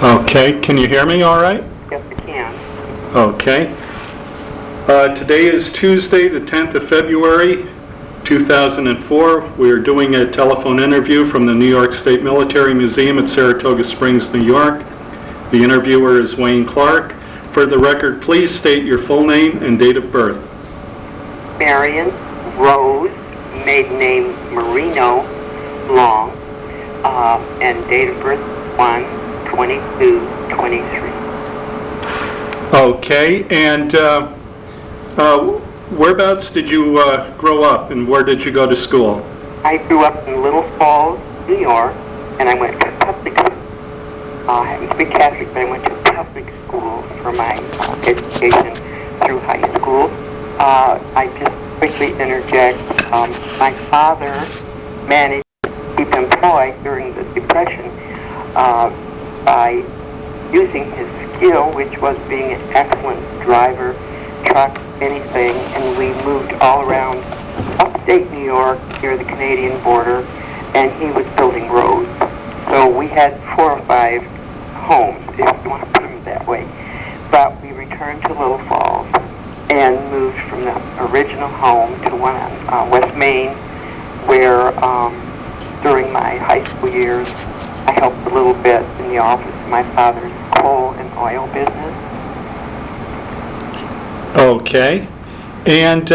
Okay, can you hear me all right? Yes, I can. Okay. Today is Tuesday, the 10th of February, 2004. We are doing a telephone interview from the New York State Military Museum at Saratoga Springs, New York. The interviewer is Wayne Clarke. For the record, please state your full name and date of birth. Marion, Rose, maiden name Marino, Long, and date of birth 1/22/23. Okay, and whereabouts did you grow up, and where did you go to school? I grew up in Little Falls, New York, and I went to public school. I happen to be Catholic, but I went to public school for my education through high school. I just quickly interject, my father managed to keep employed during the Depression by using his skill, which was being an excellent driver, truck, anything, and we moved all around upstate New York near the Canadian border, and he was building roads. So we had 4 or 5 homes, if you want to put them that way. But we returned to Little Falls and moved from the original home to one on West Main, where during my high school years I helped a little bit in the office of my father's coal and oil business. Okay. And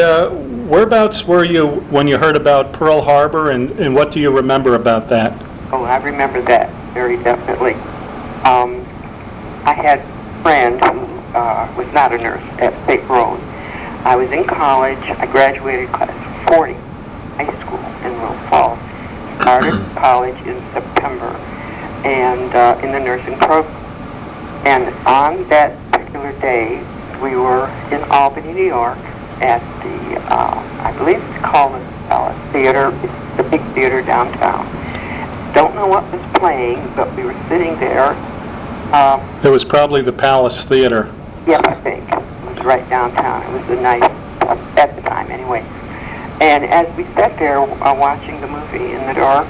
whereabouts were you when you heard about Pearl Harbor, and what do you remember about that? Oh, I remember that very definitely. I had a friend who was not a nurse at State Road. I was in college. I graduated class 40, high school in Little Falls. Started college in September and in the nursing program. And on that particular day, we were in Albany, New York, at the, I believe it's called the theater. It's the big theater downtown. Don't know what was playing, but we were sitting there. It was probably the Palace Theater. Yeah, I think. It was right downtown. It was a nice, at the time anyway. And as we sat there watching the movie in the dark,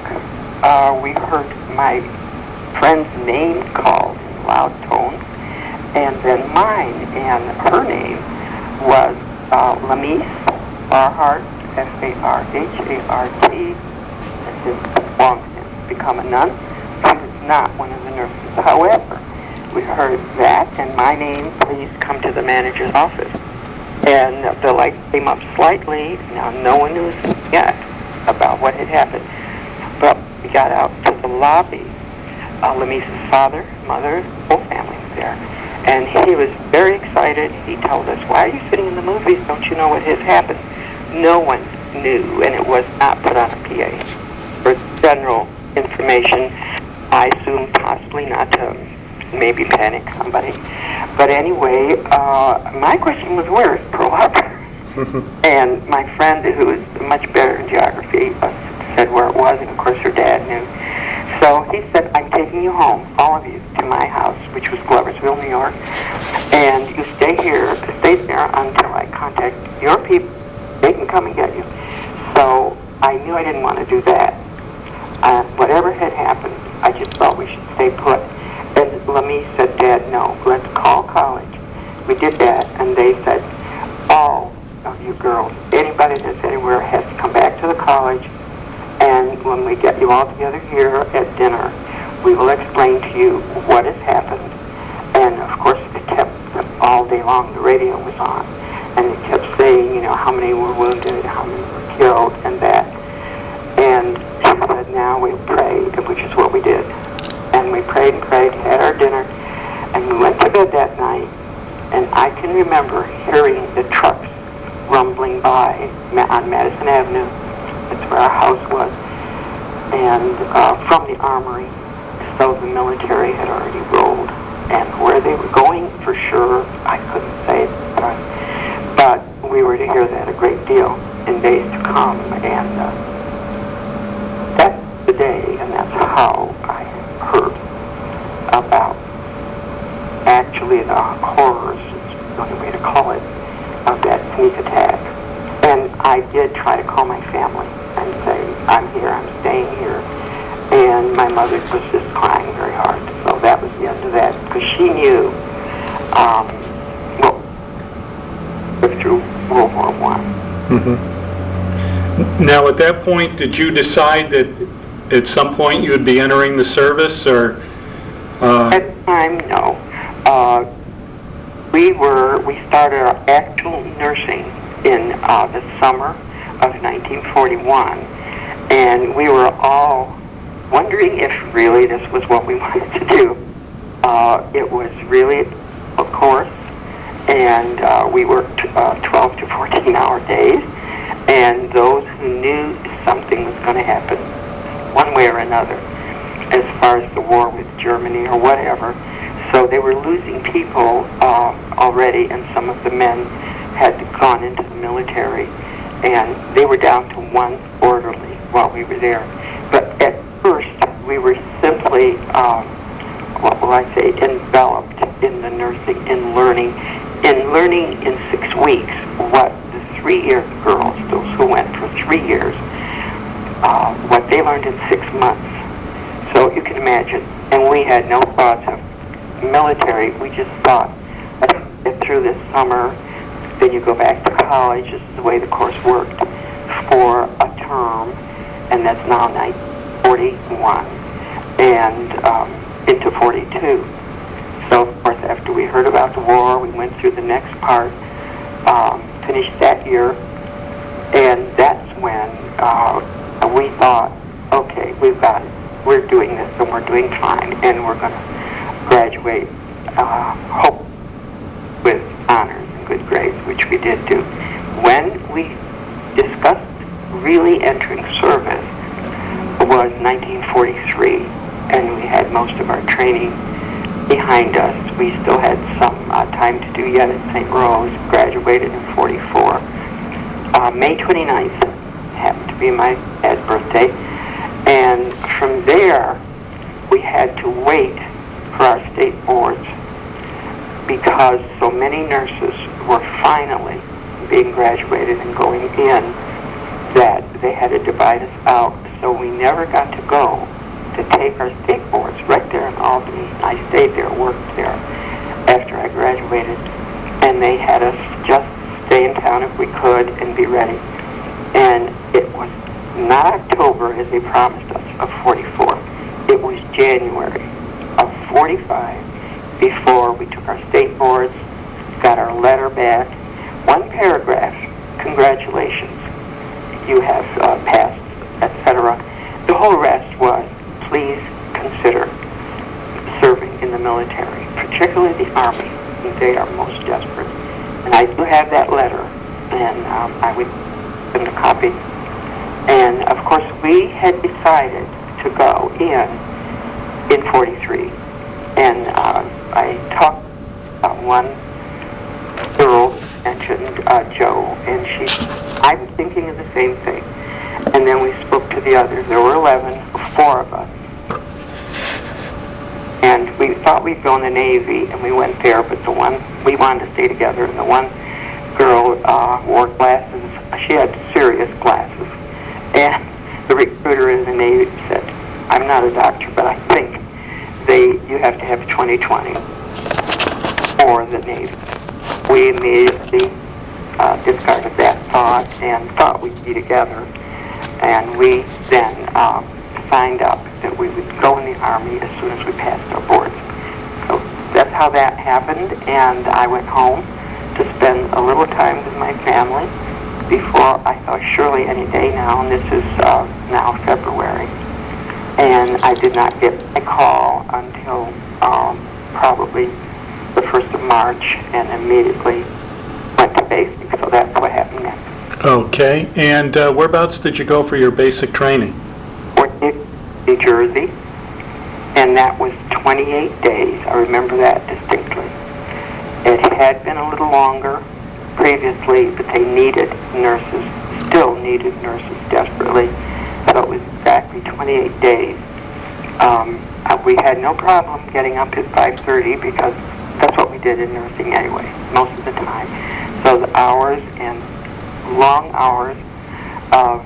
we heard my friend's name called in loud tones, and then mine, and her name was Lamise Farhart, F-A-R-H-A-R-T, and has long since become a nun. She was not one of the nurses. However, we heard that, and my name, please come to the manager's office. And the light came up slightly. Now, no one knew yet about what had happened. But we got out to the lobby. Lamise's father, mother, whole family was there. And he was very excited. He told us, "Why are you sitting in the movies? Don't you know what has happened?" No one knew, and it was not put on a PA. For general information, I assume possibly not to maybe panic somebody. But anyway, my question was, where is Pearl Harbor? And my friend, who is much better in geography, said where it was, and of course her dad knew. So he said, "I'm taking you home, all of you, to my house," which was Gloversville, New York, "and you stay there until I contact your people. They can come and get you." So I knew I didn't want to do that. Whatever had happened, I just thought we should stay put. And Lamise said, "Dad, no, let's call college." We did that, and they said, "All of you girls, anybody that's anywhere has to come back to the college, and when we get you all together here at dinner, we will explain to you what has happened." And of course, it kept all day long, the radio was on, and it kept saying, you know, how many were wounded, how many were killed, and that. And she said, "Now we'll pray," which is what we did. And we prayed and prayed, had our dinner, and we went to bed that night. And I can remember hearing the trucks rumbling by on Madison Avenue. That's where our house was. And from the armory. So the military had already rolled. And where they were going, for sure, I couldn't say it. But we were to hear that a great deal in days to come. And that's the day, and that's how I heard about actually the horrors, is the only way to call it, of that sneak attack. And I did try to call my family and say, "I'm here, I'm staying here." And my mother was just crying very hard. So that was the end of that because she knew well, through World War I. Now, at that point, did you decide that at some point you would be entering the service, or? At the time, no. We started our actual nursing in the summer of 1941, and we were all wondering if really this was what we wanted to do. It was really a course, and we worked 12 to 14-hour days, and those who knew something was going to happen one way or another as far as the war with Germany or whatever. So they were losing people already, and some of the men had gone into the military, and they were down to one orderly while we were there. But at first, we were simply, what will I say, enveloped in the nursing, in learning in 6 weeks what the 3-year girls, those who went for 3 years, what they learned in 6 months. So you can imagine. And we had no thoughts of military. We just thought, let's get through this summer, then you go back to college. This is the way the course worked for a term, and that's now 1941 and into 42. So, of course, after we heard about the war, we went through the next part, finished that year, and that's when we thought, okay, we've got it. We're doing this, and we're doing fine, and we're going to graduate, hope, with honors and good grades, which we did do. When we discussed really entering service was 1943, and we had most of our training behind us. We still had some time to do yet at St. Rose, graduated in 44. May 29th happened to be my dad's birthday, and from there we had to wait for our state boards because so many nurses were finally being graduated and going in that they had to divide us out. So we never got to go to take our state boards right there in Albany. I stayed there, worked there after I graduated, and they had us just stay in town if we could and be ready. And it was not October as they promised us of 44. It was January of 45 before we took our state boards, got our letter back. One paragraph, congratulations, you have passed, etc. The whole rest was, please consider serving in the military, particularly the Army. They are most desperate. And I do have that letter, and I would send a copy. And of course, we had decided to go in 43. And I talked about one girl mentioned Joe, and I was thinking of the same thing. And then we spoke to the others. There were 4 of us. And we thought we'd go in the Navy, and we went there, but we wanted to stay together, and the one girl wore glasses. She had serious glasses. And the recruiter in the Navy said, I'm not a doctor, but I think you have to have 20/20 for the Navy. We immediately discarded that thought and thought we'd be together. And we then signed up that we would go in the Army as soon as we passed our boards. So that's how that happened, and I went home to spend a little time with my family before I thought surely any day now, and this is now February. And I did not get a call until probably the 1st of March, and immediately went to basic, so that's what happened next. Okay, and whereabouts did you go for your basic training? Fort New Jersey, and that was 28 days. I remember that distinctly. It had been a little longer previously, but they needed nurses, still needed nurses desperately. So it was exactly 28 days. We had no problem getting up at 5:30 because that's what we did in nursing anyway, most of the time. So the hours and long hours of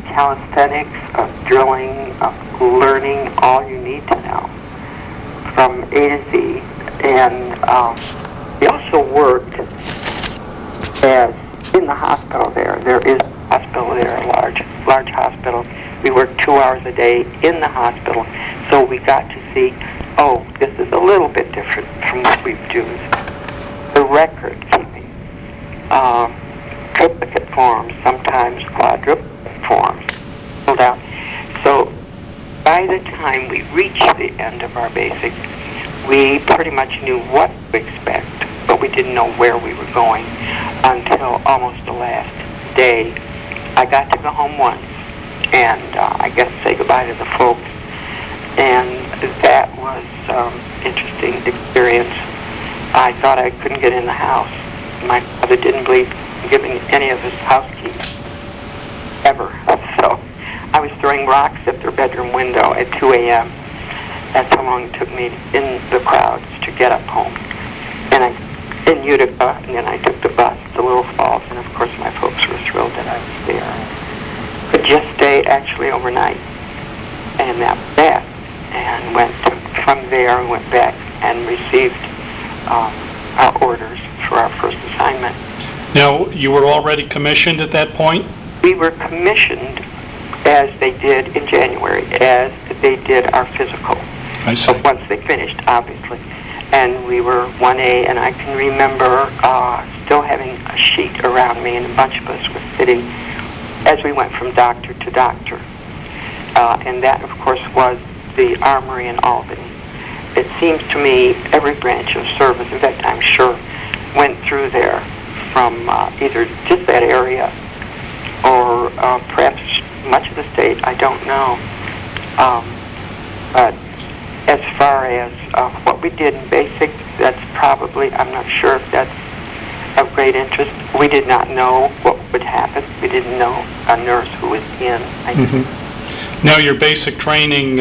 calisthenics, of drilling, of learning all you need to know from A to Z And we also worked as in the hospital there. There is a hospital there, a large hospital. We worked 2 hours a day in the hospital, so we got to see, oh, this is a little bit different from what we do. The record keeping, triplicate forms, sometimes quadruplicate forms, filled out. So by the time we reached the end of our basic, we pretty much knew what to expect, but we didn't know where we were going until almost the last day. I got to go home once and I guess say goodbye to the folks, and that was interesting experience. I thought I couldn't get in the house. My father didn't believe in giving any of his house keys ever, so I was throwing rocks at their bedroom window at 2 a.m. That's how long it took me in the crowds to get up home. And I in Utica, and then I took the bus to Little Falls, and of course my folks were thrilled that I was there. Could just stay actually overnight, and that was that. And from there we went back and received our orders for our first assignment. Now, you were already commissioned at that point? We were commissioned as they did in January, as they did our physical. I see. So once they finished, obviously. And we were 1A, and I can remember still having a sheet around me, and a bunch of us were sitting as we went from doctor to doctor. And that, of course, was the Armory in Albany. It seems to me every branch of service, in fact, I'm sure, went through there from either just that area or perhaps much of the state, I don't know. But as far as what we did in basic, that's probably, I'm not sure if that's of great interest. We did not know what would happen. We didn't know a nurse who was in. Now, your basic training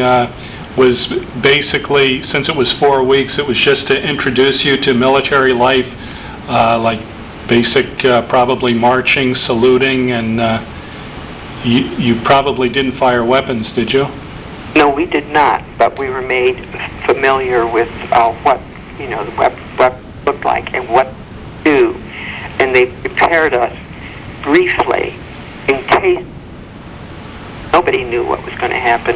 was basically, since it was 4 weeks, it was just to introduce you to military life, like basic probably marching, saluting, and you probably didn't fire weapons, did you? No, we did not, but we were made familiar with what the weapon looked like and what to do, and they prepared us briefly in case nobody knew what was going to happen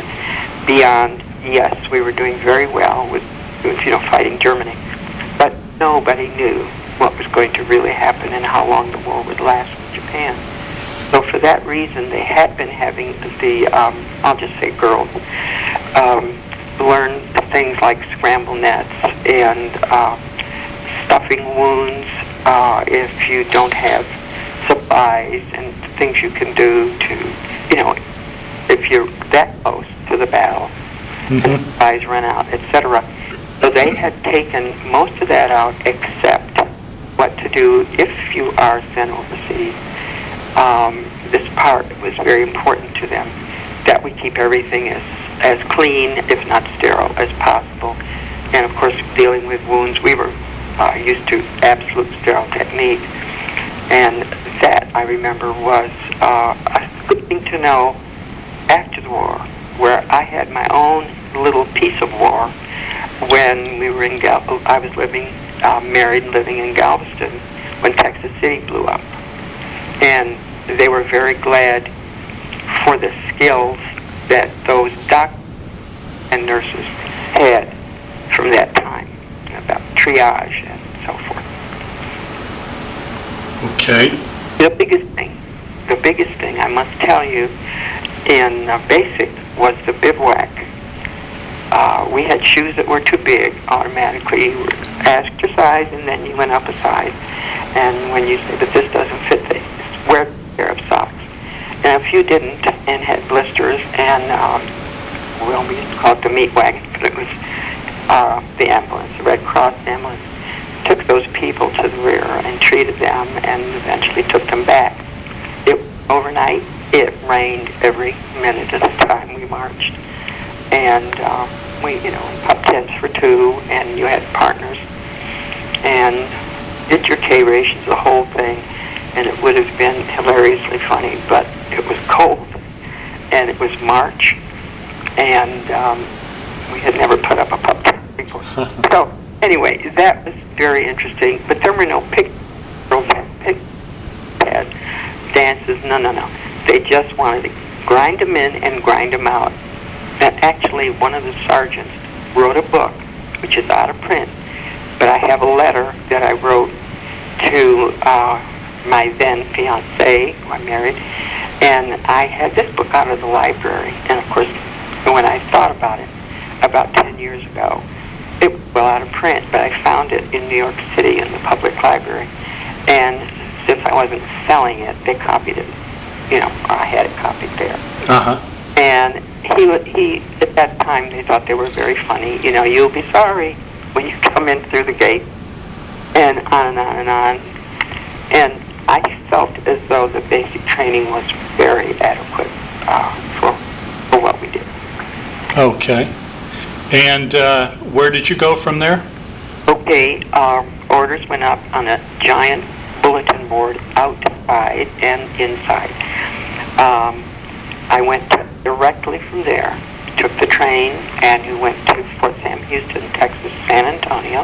beyond, yes, we were doing very well with fighting Germany, but nobody knew what was going to really happen and how long the war would last with Japan. So for that reason, they had been having the, I'll just say girls, learn things like scramble nets and stuffing wounds if you don't have supplies, and things you can do to, if you're that close to the battle, and supplies run out, etc. So they had taken most of that out except what to do if you are sent overseas. This part was very important to them, that we keep everything as clean, if not sterile, as possible. And of course, dealing with wounds, we were used to absolute sterile technique. And that, I remember, was a good thing to know after the war, where I had my own little piece of war when we were in I was married and living in Galveston when Texas City blew up. And they were very glad for the skills that those doctors and nurses had from that time about triage and so forth. Okay. The biggest thing I must tell you in basic was the bivouac. We had shoes that were too big automatically. You were asked your size, and then you went up a size. And when you said that this doesn't fit, they wear a pair of socks. And a few didn't and had blisters, and we used to call it the meat wagon, but it was the ambulance, the Red Cross ambulance, took those people to the rear and treated them and eventually took them back. Overnight, it rained every minute of the time we marched. And we, pop tents for two, and you had partners, and did your K rations, the whole thing, and it would have been hilariously funny, but it was cold, and it was March, and we had never put up a pop tent before. So Anyway, that was very interesting. But there were no pick pads, dances, no. They just wanted to grind them in and grind them out. And actually, one of the sergeants wrote a book, which is out of print, but I have a letter that I wrote to my then fiancé, who I'm married, and I had this book out of the library. And of course, when I thought about it, about 10 years ago, it was well out of print, but I found it in New York City in the public library. And since I wasn't selling it, they copied it, or I had it copied there. Uh-huh. And he at that time, they thought they were very funny. You'll be sorry when you come in through the gate, and on and on and on. And I felt as though the basic training was very adequate for what we did. Okay. And where did you go from there? Okay, orders went up on a giant bulletin board outside and inside. I went directly from there, took the train, and we went to Fort Sam Houston, Texas, San Antonio.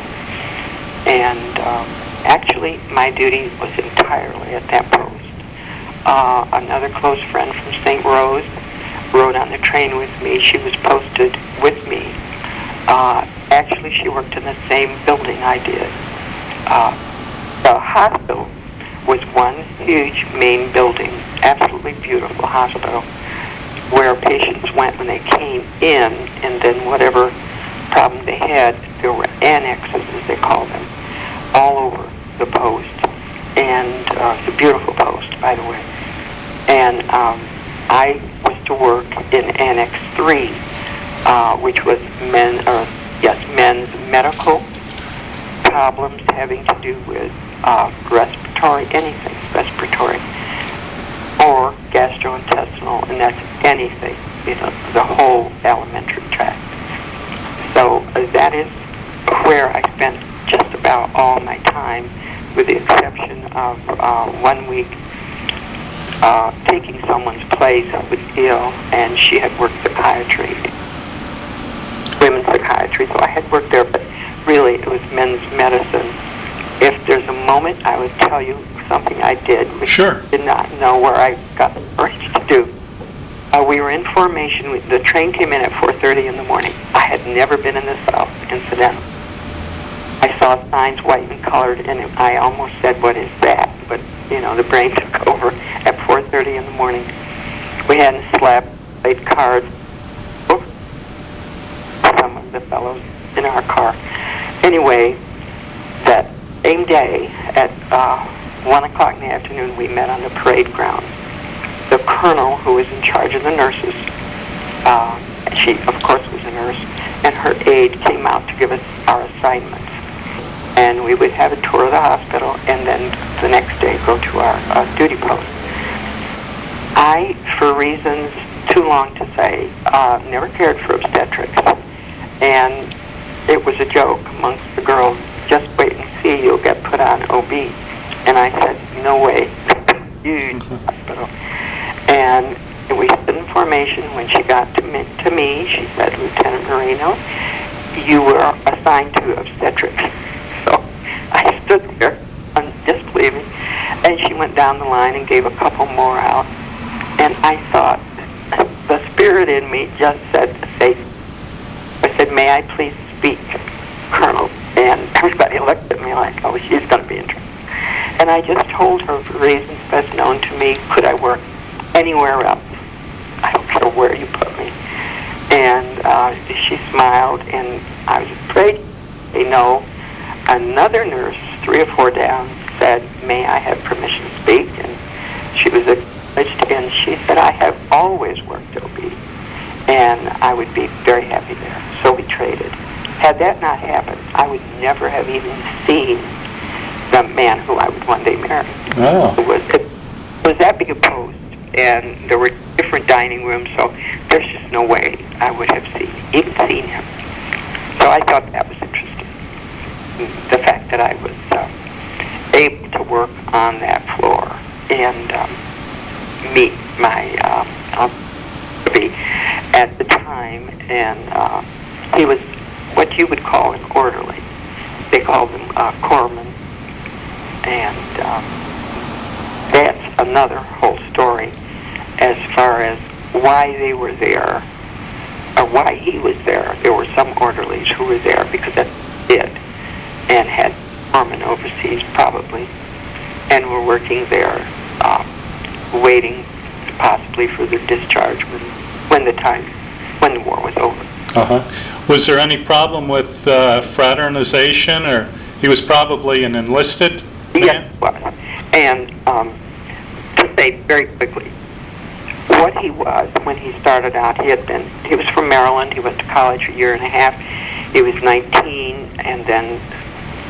And actually, my duty was entirely at that post. Another close friend from St. Rose rode on the train with me. She was posted with me. Actually, she worked in the same building I did. The hospital was one huge main building, absolutely beautiful hospital, where patients went when they came in, and then whatever problem they had, there were annexes, as they call them, all over the post. And it's a beautiful post, by the way. And I was to work in Annex 3, which was men's medical problems having to do with respiratory, anything respiratory, or gastrointestinal, and that's anything, the whole alimentary tract. So that is where I spent just about all my time, with the exception of 1 week taking someone's place who was ill, and she had worked psychiatry, women's psychiatry, so I had worked there, but really it was men's medicine. If there's a moment I would tell you something I did, which Sure. I did not know where I got the courage to do. We were in formation. The train came in at 4:30 in the morning. I had never been in the South, incidentally. I saw signs white and colored, and I almost said, "What is that?" But, the brain took over at 4:30 in the morning. We hadn't slept, played cards. Some of the fellows in our car. Anyway, that same day at 1 o'clock in the afternoon, we met on the parade ground. The colonel, who was in charge of the nurses, she, of course, was a nurse, and her aide came out to give us our assignments. And we would have a tour of the hospital, and then the next day go to our duty post. I, for reasons too long to say, never cared for obstetrics. And it was a joke amongst the girls, just wait and see, you'll get put on OB. And I said, no way, huge hospital. And we stood in formation. When she got to me, she said, Lieutenant Marino, you were assigned to obstetrics. So I stood there, disbelieving, and she went down the line and gave a couple more out. And I thought, the spirit in me just said, I said, may I please speak, Colonel? And everybody looked at me like, oh, she's going to be interested. And I just told her, for reasons best known to me, could I work anywhere else? I don't care where you put me. And she smiled, and I was afraid to say no. Another nurse, 3 or 4 down, said, may I have permission to speak? And she was acknowledged, and she said, I have always worked OB, and I would be very happy there. So we traded. Had that not happened, I would never have even seen the man who I would one day marry. Oh. It was that big a post, and there were different dining rooms, so there's just no way I would have even seen him. So I thought that was interesting. The fact that I was able to work on that floor and meet my hubby at the time, and he was what you would call an orderly. called them corpsmen. And that's another whole story as far as why they were there, or why he was there. There were some orderlies who were there because that's it, and had corpsmen overseas probably, and were working there, waiting possibly for the discharge when the war was over. Was there any problem with fraternization, or he was probably an enlisted man? Yes, it was. And to say very quickly, what he was when he started out, he was from Maryland. He went to college a year and a half. He was 19 and then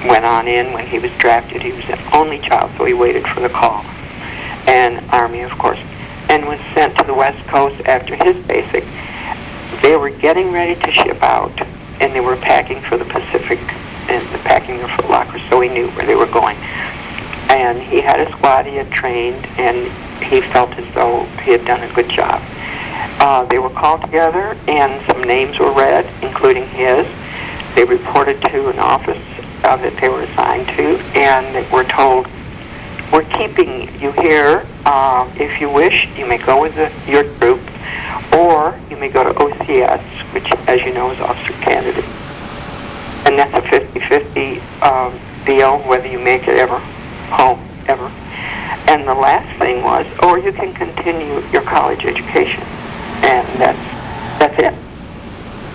went on in. When he was drafted, he was an only child, so he waited for the call. And Army, of course, and was sent to the West Coast after his basic. They were getting ready to ship out, and they were packing for the Pacific and packing their foot lockers, so he knew where they were going. And he had a squad he had trained, and he felt as though he had done a good job. They were called together, and some names were read, including his. They reported to an office that they were assigned to, and they were told, "We're keeping you here. If you wish, you may go with your troop, or you may go to OCS, which, as you know, is officer candidate. And that's a 50-50 deal, whether you make it ever home, ever. And the last thing was, or you can continue your college education. And that's it.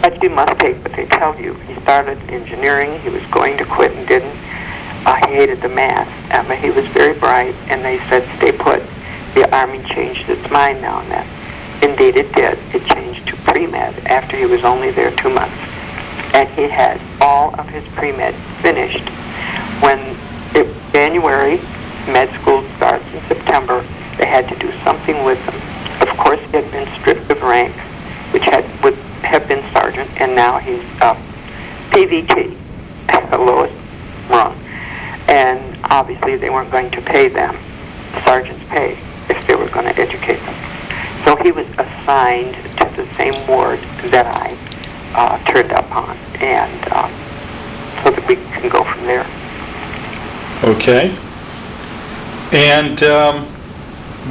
But you must take what they tell you." He started engineering. He was going to quit and didn't. He hated the math, but he was very bright, and they said, "Stay put." The Army changed its mind now and then. Indeed, it did. It changed to pre-med after he was only there 2 months. And he had all of his pre-med finished. When January, med school starts in September, they had to do something with him. Of course, he had been stripped of rank, which would have been sergeant, and now he's PVT, the lowest rung. And obviously they weren't going to pay them sergeant's pay if they were going to educate them. So he was assigned to the same ward that I turned up on, and so that we can go from there. Okay. And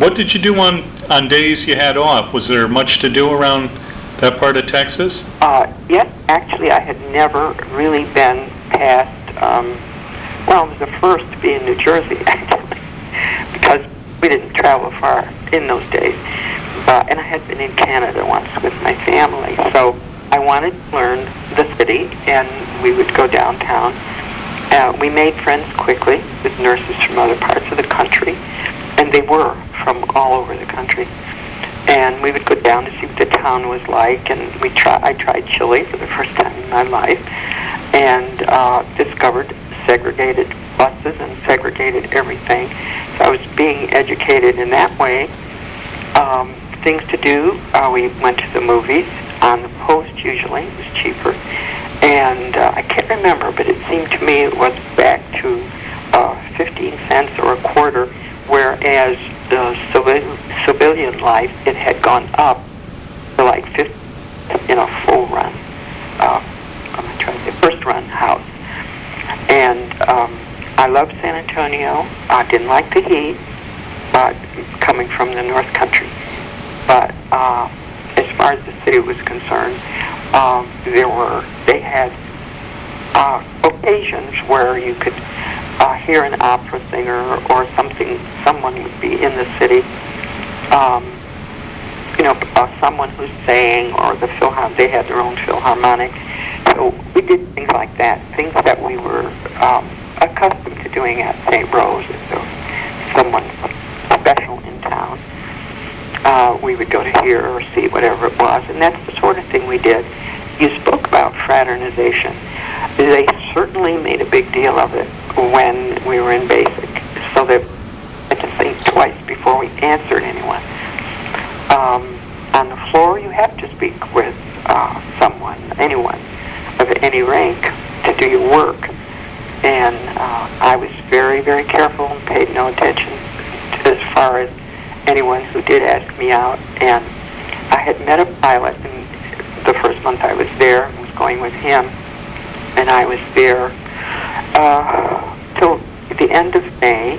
what did you do on days you had off? Was there much to do around that part of Texas? Yes, actually I had never really been past, well, it was the first to be in New Jersey, actually, because we didn't travel far in those days. And I had been in Canada once with my family, so I wanted to learn the city, and we would go downtown. We made friends quickly with nurses from other parts of the country, and they were from all over the country. And we would go down to see what the town was like, and I tried chili for the first time in my life, and discovered segregated buses and segregated everything. So I was being educated in that way. Things to do, we went to the movies on the post usually. It was cheaper. And I can't remember, but it seemed to me it was back to 15 cents or a quarter, whereas the civilian life, it had gone up to like 50 in a full run, first run house. And I loved San Antonio. I didn't like the heat, but coming from the North Country. But as far as the city was concerned, they had occasions where you could hear an opera singer or someone would be in the city, someone who sang, or they had their own philharmonic. So we did things like that, things that we were accustomed to doing at St. Rose. If there was someone special in town, we would go to hear or see whatever it was, and that's the sort of thing we did. You spoke about fraternization. They certainly made a big deal of it when we were in basic, so that I had to think twice before we answered anyone. On the floor, you have to speak with anyone of any rank to do your work. And I was very, very careful and paid no attention to as far as anyone who did ask me out. And I had met a pilot in the first month I was there. I was going with him, and I was there till the end of May,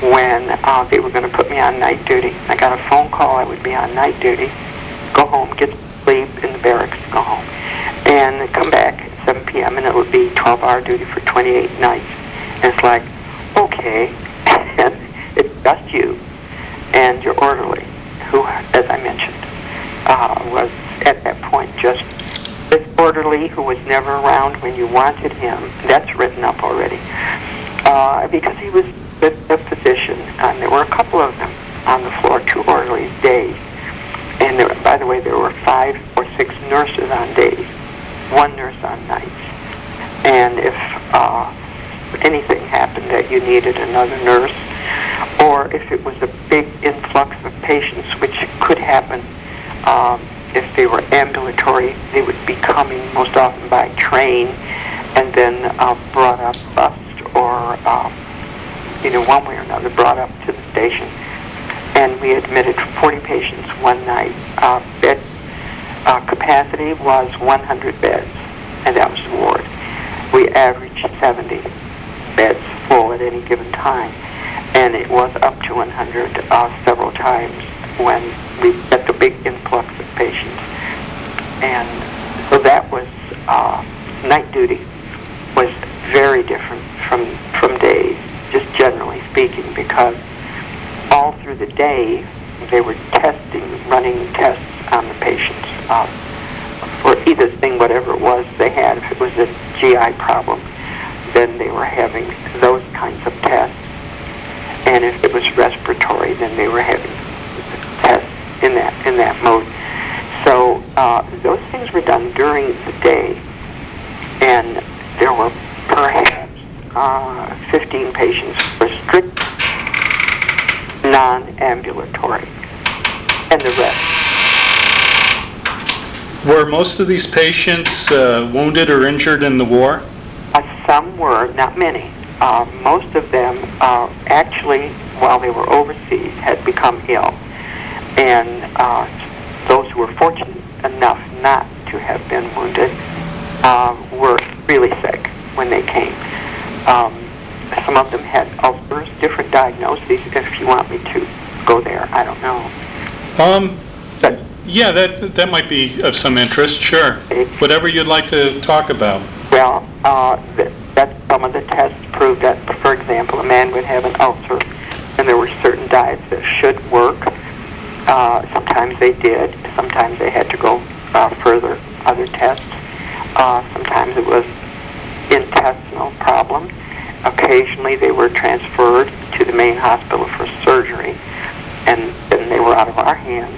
when they were going to put me on night duty. I got a phone call I would be on night duty, go home, get sleep in the barracks, go home, and come back at 7 p.m. and it would be 12-hour duty for 28 nights. And it's like, okay, and it's just you and your orderly, who, as I mentioned, was at that point just this orderly who was never around when you wanted him. That's written up already, because he was the physician, and there were a couple of them on the floor, 2 orderlies days. And there, by the way, there were 5 or 6 nurses on days, 1 nurse on nights. And if anything happened that you needed another nurse, or if it was a big influx of patients, which could happen if they were ambulatory, they would be coming most often by train and then brought up bused or either one way or another brought up to the station. And we admitted 40 patients one night. Bed capacity was 100 beds, and that was the ward. We averaged 70 beds full at any given time, and it was up to 100 several times when we got the big influx of patients. And so that was, night duty was very different from days, just generally speaking, because all through the day they were running tests on the patients for either thing, whatever it was they had. If it was a GI problem, then they were having those kinds of tests. And if it was respiratory, then they were having tests in that mode. So those things were done during the day, and there were perhaps 15 patients for strict non-ambulatory, and the rest. Were most of these patients wounded or injured in the war? Some were, not many. Most of them actually, while they were overseas, had become ill. And those who were fortunate enough not to have been wounded were really sick when they came. Some of them had ulcers, different diagnoses. If you want me to go there, I don't know. Yeah, that might be of some interest, sure. Okay. Whatever you'd like to talk about. Well, that some of the tests proved that, for example, a man would have an ulcer, and there were certain diets that should work. Sometimes they did. Sometimes they had to go further, other tests. Sometimes it was intestinal problems. Occasionally they were transferred to the main hospital for surgery, and then they were out of our hands.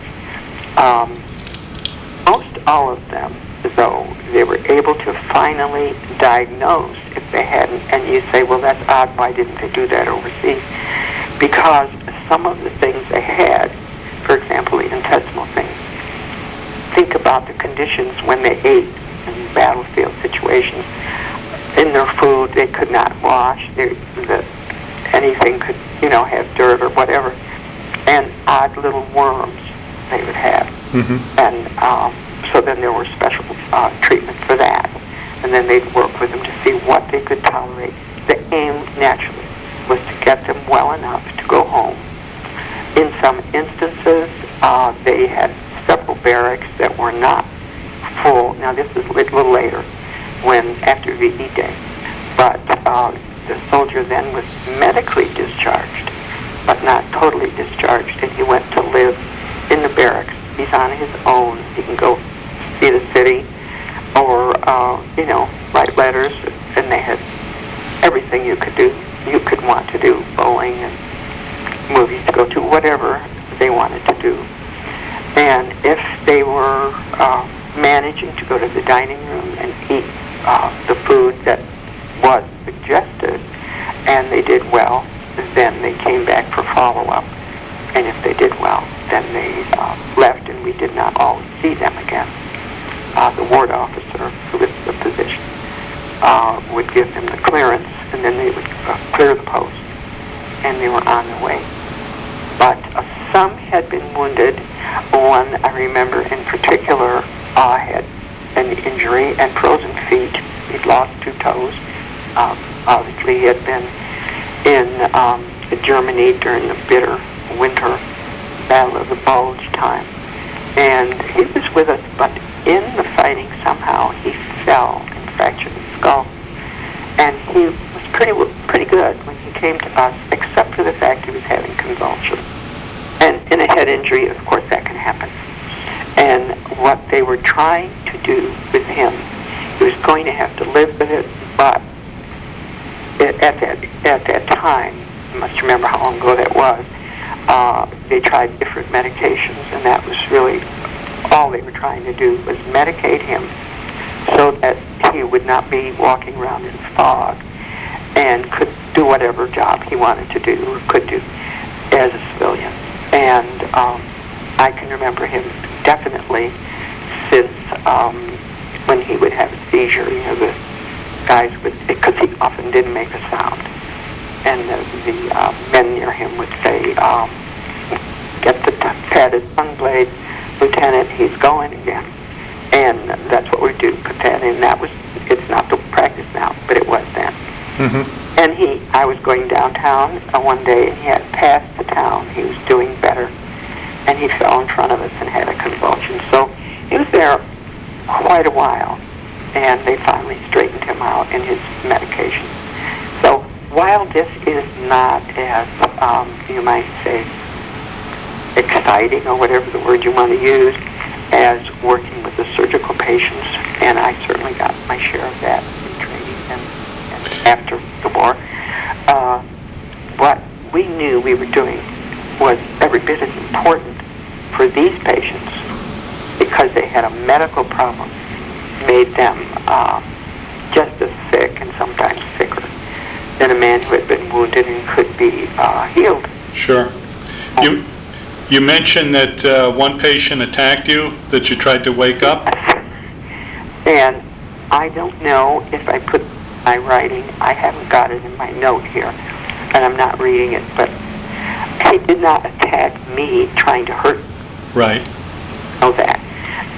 Most all of them, though, they were able to finally diagnose if they hadn't. And you say, well, that's odd, why didn't they do that overseas? Because some of the things they had, for example, the intestinal things, think about the conditions when they ate in battlefield situations. In their food, they could not wash. Anything could, have dirt or whatever. And odd little worms they would have. Mm-hmm. And so then there were special treatment for that. And then they'd work with them to see what they could tolerate. The aim, naturally, was to get them well enough to go home. In some instances, they had several barracks that were not full. Now, this is a little later, after VE Day. But the soldier then was medically discharged, but not totally discharged, and he went to live in the barracks. He's on his own. He can go see the city or, write letters, and they had everything you could want to do, bowling and movies to go to, whatever they wanted to do. And if they were managing to go to the dining room and eat the food that was suggested, and they did well, then they came back for follow-up. And if they did well, then they left, and we did not always see them again. The ward officer, who was the physician, would give them the clearance, and then they would clear the post, and they were on their way. But some had been wounded. One, I remember in particular, had an injury and frozen feet. He'd lost 2 toes. Obviously, he had been in Germany during the bitter winter Battle of the Bulge time. And he was with us, but in the fighting somehow he fell and fractured his skull. And he was pretty good when he came to us, except for the fact he was having convulsions. And in a head injury, of course, that can happen. And what they were trying to do with him, he was going to have to live with it, but at that time, you must remember how long ago that was, they tried different medications, and that was really all they were trying to do, was medicate him so that he would not be walking around in fog and could do whatever job he wanted to do or could do as a civilian. And I can remember him definitely since when he would have a seizure, you know, the guys would, because he often didn't make a sound, and the men near him would say, get the padded tongue blade, Lieutenant, he's going again. And that's what we do, put that in. That was, it's not the practice now, but it was then. Mm-hmm. And I was going downtown one day, and he had passed the town. He was doing better, and he fell in front of us and had a convulsion. So he was there quite a while, and they finally straightened him out in his medication. So while this is not as, you might say, exciting, or whatever the word you want to use, as working with the surgical patients, and I certainly got my share of that in training and after the war, what we knew we were doing was every bit as important for these patients, because they had a medical problem, made them just as sick and sometimes sicker than a man who had been wounded and could be healed. Sure. You mentioned that one patient attacked you, that you tried to wake up? And I don't know if I put my writing, I haven't got it in my note here, and I'm not reading it, but he did not attack me trying to hurt me. Right. Know that.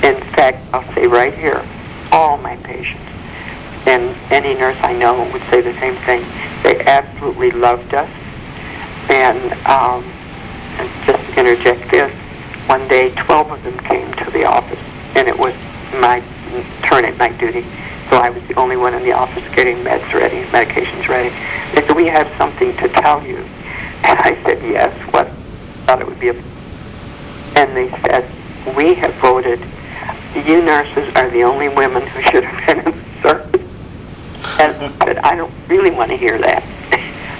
In fact, I'll say right here, all my patients, and any nurse I know would say the same thing, they absolutely loved us. And just to interject this, one day 12 of them came to the office, and it was my turn at night duty, so I was the only one in the office getting meds ready, medications ready. They said, we have something to tell you. And I said, yes, what? I thought it would be and they said, we have voted, you nurses are the only women who should have been in the service. And I said, I don't really want to hear that,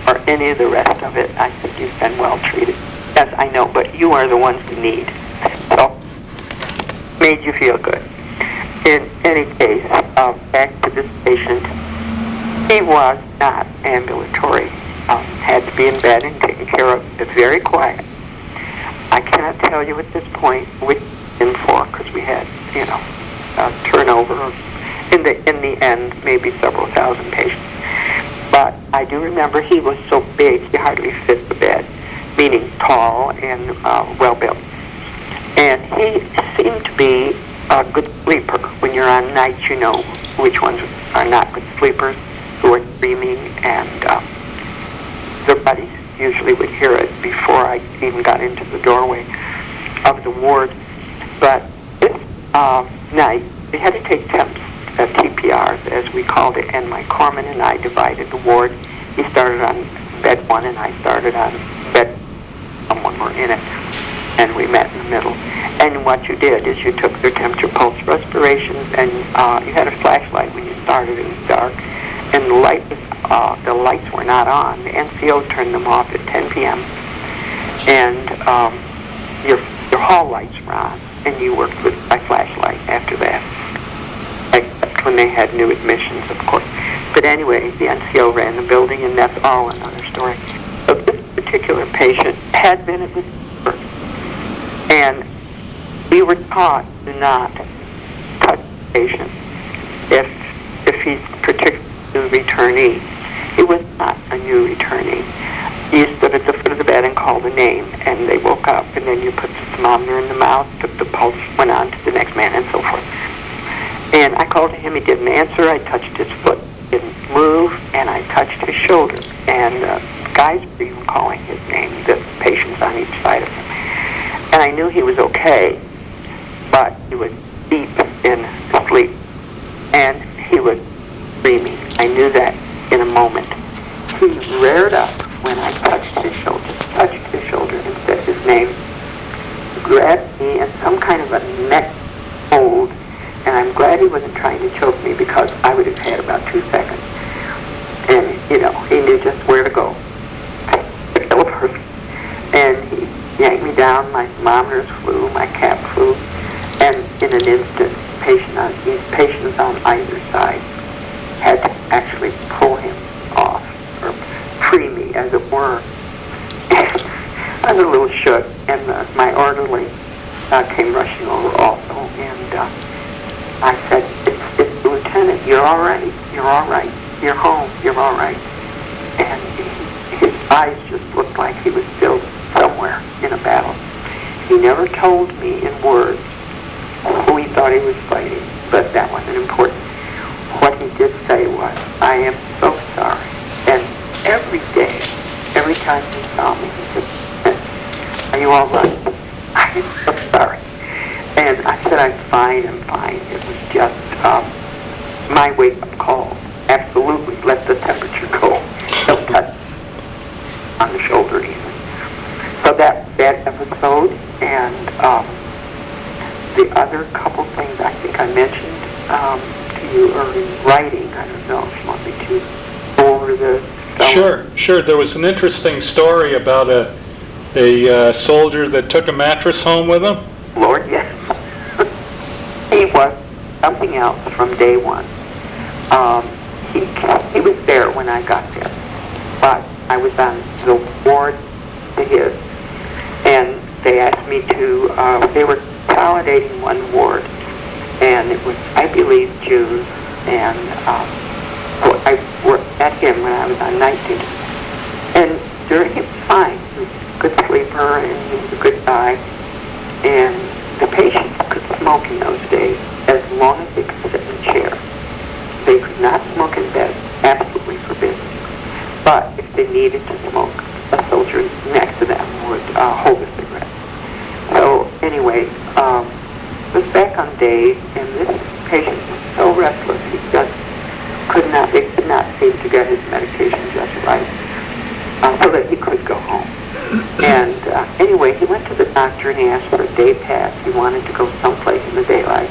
or any of the rest of it. I said, you've been well treated. Yes, I know, but you are the ones who need. So, made you feel good. In any case, back to this patient, he was not ambulatory. Had to be in bed and taken care of. Very quiet. I cannot tell you at this point which in for, because we had, you know, turnover in the end, maybe several thousand patients. But I do remember he was so big he hardly fit the bed, meaning tall and well-built. And he seemed to be a good sleeper. When you're on nights, you know which ones are not good sleepers, who are dreaming, and their buddies usually would hear it before I even got into the doorway of the ward. But this night, they had to take temps, TPRs, as we called it, and my corpsman and I divided the ward. He started on bed 1, and I started on bed someone were in it, and we met in the middle. And what you did is you took their temperature, pulse, respirations, and you had a flashlight when you started. It was dark, and the lights were not on. The NCO turned them off at 10 p.m. And your hall lights were on, and you worked with my flashlight after that. Except when they had new admissions, of course. But anyway, the NCO ran the building, and that's all another story. So this particular patient had been at the sleeper, and we were taught to not touch the patient if he's particularly a new returnee. He was not a new returnee. You stood at the foot of the bed and called a name, and they woke up, and then you put the thermometer in the mouth, the pulse went on to the next man, and so forth. And I called to him, he didn't answer. I touched his foot, didn't move, and I touched his shoulder. And guys were even calling his name, the patients on each side of him. And I knew he was okay, but he was deep in sleep. And he was screaming. I knew that in a moment. He reared up when I touched his shoulder and said his name, grabbed me in some kind of a neck hold, and I'm glad he wasn't trying to choke me because I would have had about 2 seconds. And, he knew just where to go. And he yanked me down, my thermometers flew, my cap flew, and in an instant, patients on either side had to actually pull him off, or free me, as it were. I was a little shook, and my orderly came rushing over also, and I said, it's Lieutenant, you're all right, you're home, you're all right. And his eyes just looked like he was still somewhere in a battle. He never told me in words who he thought he was fighting, but that wasn't important. What he did say was, I am so sorry. And every day, every time he saw me, he said, are you all right? I am so sorry. And I said, I'm fine. It was just my wake-up call. Absolutely, let the temperature go. Don't touch on the shoulder even. So that episode, and the other couple things I think I mentioned to you are in writing. I don't know if you want me to go over the... Sure. There was an interesting story about a soldier that took a mattress home with him. Lord, yes. He was something else from day one. He was there when I got there, but I was on the ward to his, and they asked me to, they were consolidating one ward, and it was, I believe, June, and I worked at him when I was on night duty. And during, he was fine. He was a good sleeper, and he was a good guy, and the patients could smoke in those days as long as they could sit in a chair. They could not smoke in bed, absolutely forbidden. But if they needed to smoke, a soldier next to them would hold a cigarette. So anyway, it was back on days, and this patient was so restless, he just could not seem to get his medication just right, so that he could go home. And anyway, he went to the doctor and he asked for a day pass. He wanted to go someplace in the daylight.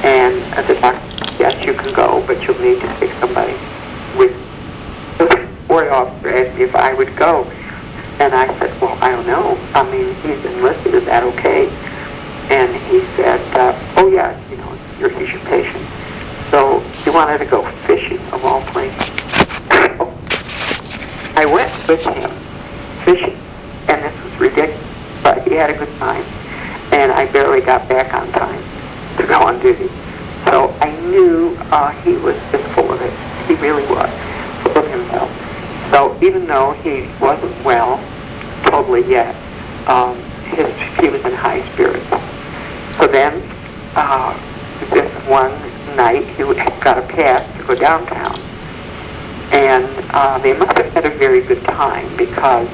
And the doctor said, yes, you can go, but you'll need to take somebody with you. The ward officer asked me if I would go. And I said, well, I don't know. I mean, he's enlisted. Is that okay? And he said, oh, yeah, he's your patient. So he wanted to go fishing, of all places. I went with him fishing, and this was ridiculous, but he had a good time, and I barely got back on time to go on duty. So I knew he was just full of it. He really was, full of himself. So even though he wasn't well totally yet, he was in high spirits. So then, this one night, he got a pass to go downtown. And they must have had a very good time because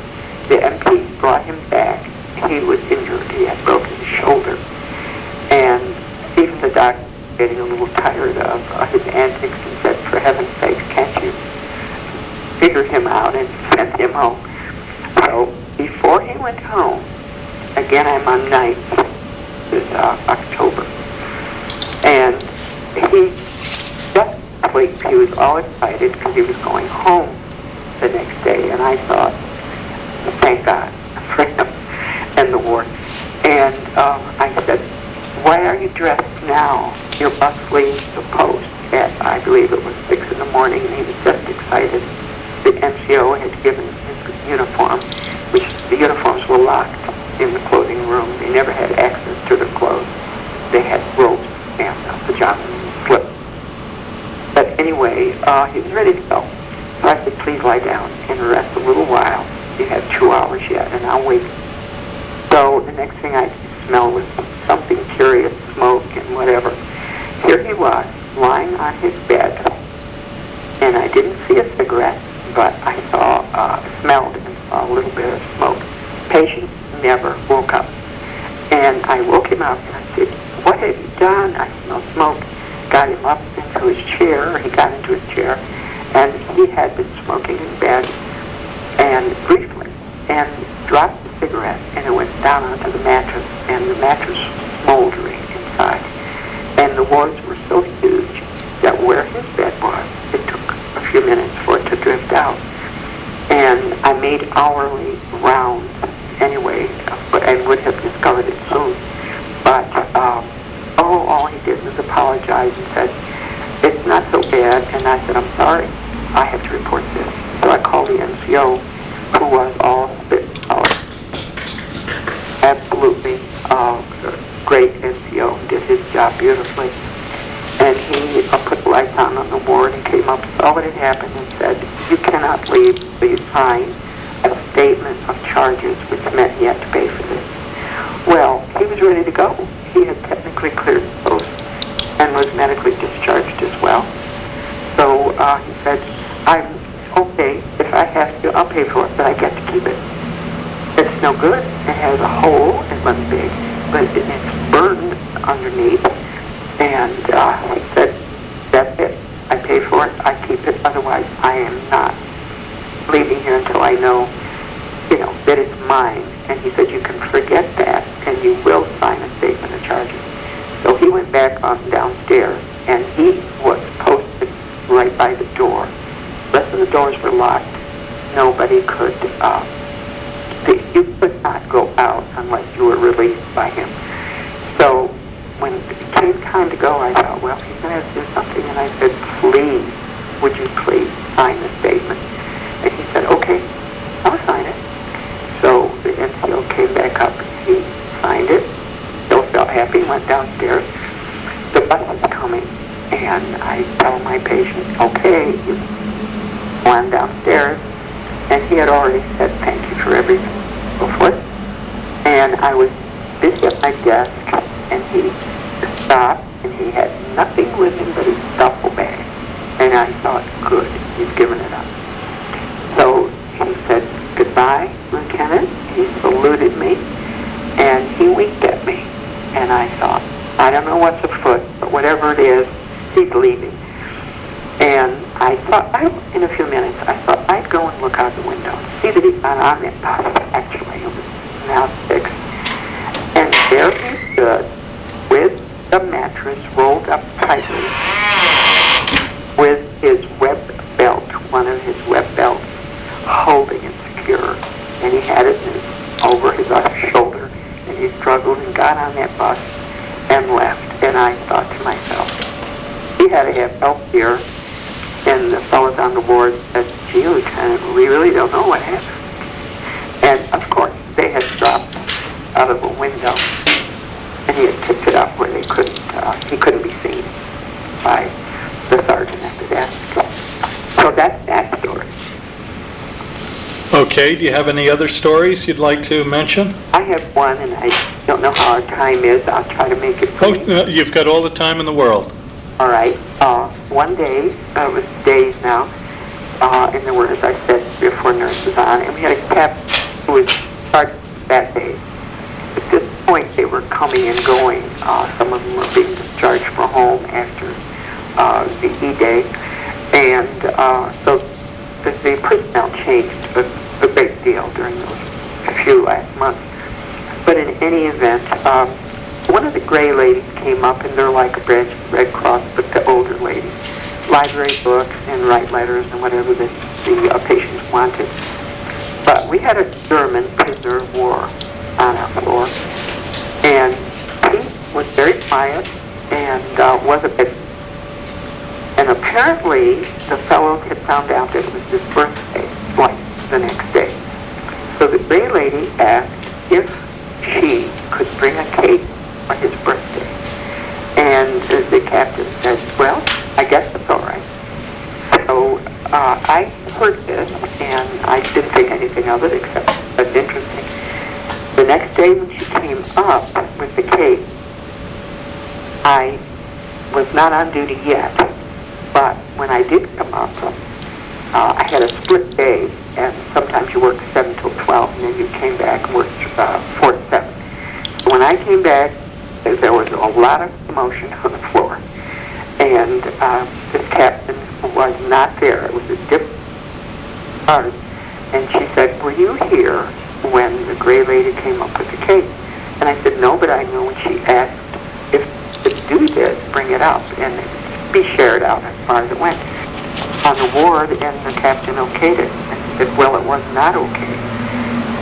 the MP brought him back. He was injured. He had broken his shoulder. And even the doctor was getting a little tired of his antics and said, for heaven's sake, can't you figure him out and send him home? So before he went home, again, I'm on night, it's October, and he was all excited because he was going home the next day, and I thought, thank God for him and the ward. And I said, why are you dressed now? Your bus leaves the post at, I believe it was 6 in the morning, and he was just excited. The NCO had given his uniform, which the uniforms were locked in the clothing room. They never had access to their clothes. They had robes and pajamas and slips. But anyway, he was ready to go. So I said, please lie down and rest a little while. You have 2 hours yet, and I'll wait. So the next thing I could smell was something curious, smoke and whatever. Here he was, lying on his bed, and I didn't see a cigarette, but I smelled and saw a little bit of smoke. Patient never woke up. And I woke him up and I said, "What have you done?" I smell smoke. Got him up into his chair, or he got into his chair, and he had been smoking in bed, and briefly, and dropped the cigarette, and it went down onto the mattress, and the mattress smoldering inside. And the wards were so huge that where his bed was, it took a few minutes for it to drift out. And I made hourly rounds anyway, and would have discovered it soon. But, all he did was apologize and said, "It's not so bad." And I said, "I'm sorry, I have to report this." So I called the NCO, who was absolutely great NCO, did his job beautifully. And he put the lights on the ward and came up, saw what had happened, and said, "You cannot leave, so you sign a statement of charges," which meant he had to pay for this. Well, he was ready to go. He had technically cleared the post and was medically discharged as well. So he said, "I'm okay, if I have to, I'll pay for it, but I get to keep it. It's no good. It has a hole, it wasn't big, but it's burned underneath." And he said, "That's it. I pay for it, I keep it, otherwise I am not leaving here until I know, that it's mine." And he said, "You can forget that, and you will sign a statement of charges." So he went back on downstairs, and he was posted right by the door. The rest of the doors were locked. Nobody could, you could not go out unless you were released by him. So when it came time to go, I thought, well, he's going to have to do something. And I said, "Please, would you please sign the statement?" And he said, "Okay, I'll sign it." So the NCO came back up, he signed it, still felt happy, went downstairs. The bus is coming, and I tell my patient, "Okay, you went downstairs," and he had already said, "Thank you for everything," so forth. And I was busy at my desk, and he stopped, and he had nothing with him but his duffel bag. And I thought, good, he's given it up. So he said, "Goodbye, Lieutenant." He saluted me, and he winked at me. And I thought, I don't know what's afoot, but whatever it is, he's leaving. And I thought, in a few minutes, I thought I'd go and look out the window and see that he's not on that bus. Actually, it was now 6. And there he stood with the mattress rolled up tightly, with his web belt, one of his web belts, holding it secure. And he had it over his shoulder, and he struggled and got on that bus and left. And I thought to myself, he had to have help here. And the fellows on the ward said, "Gee, Lieutenant, we really don't know what happened." And of course, they had dropped out of a window, and he had picked it up where he couldn't be seen by the sergeant at the desk. So that's that story. Okay, do you have any other stories you'd like to mention? I have one, and I don't know how our time is. I'll try to make it brief. You've got all the time in the world. All right. One day, it was days now, and there were, as I said, 3 or 4 nurses on, and we had a captain who was charged that day. At this point, they were coming and going. Some of them were being discharged for home after the E-Day, and so the personnel changed a great deal during those few last months. But in any event, one of the gray ladies came up, and they're like a Red Cross, but the older ladies. Library books and write letters and whatever the patients wanted. But we had a German prisoner of war on our floor, and he was very quiet and was a bit. And apparently, the fellows had found out that it was his birthday, like the next day. So the gray lady asked if she could bring a cake for his birthday. And the captain said, "Well, I guess it's all right." So I heard this, and I didn't think anything of it, except that's interesting. The next day when she came up with the cake, I was not on duty yet, but when I did come up, I had a split day, and sometimes you worked 7 till 12, and then you came back and worked 4 to 7. When I came back, there was a lot of commotion on the floor, and this captain was not there. It was a different part, and she said, "Were you here when the gray lady came up with the cake?" And I said, "No, but I know when she asked if to do this, bring it up, and be shared out as far as it went on the ward," and the captain okayed it. And he said, "Well, it was not okay.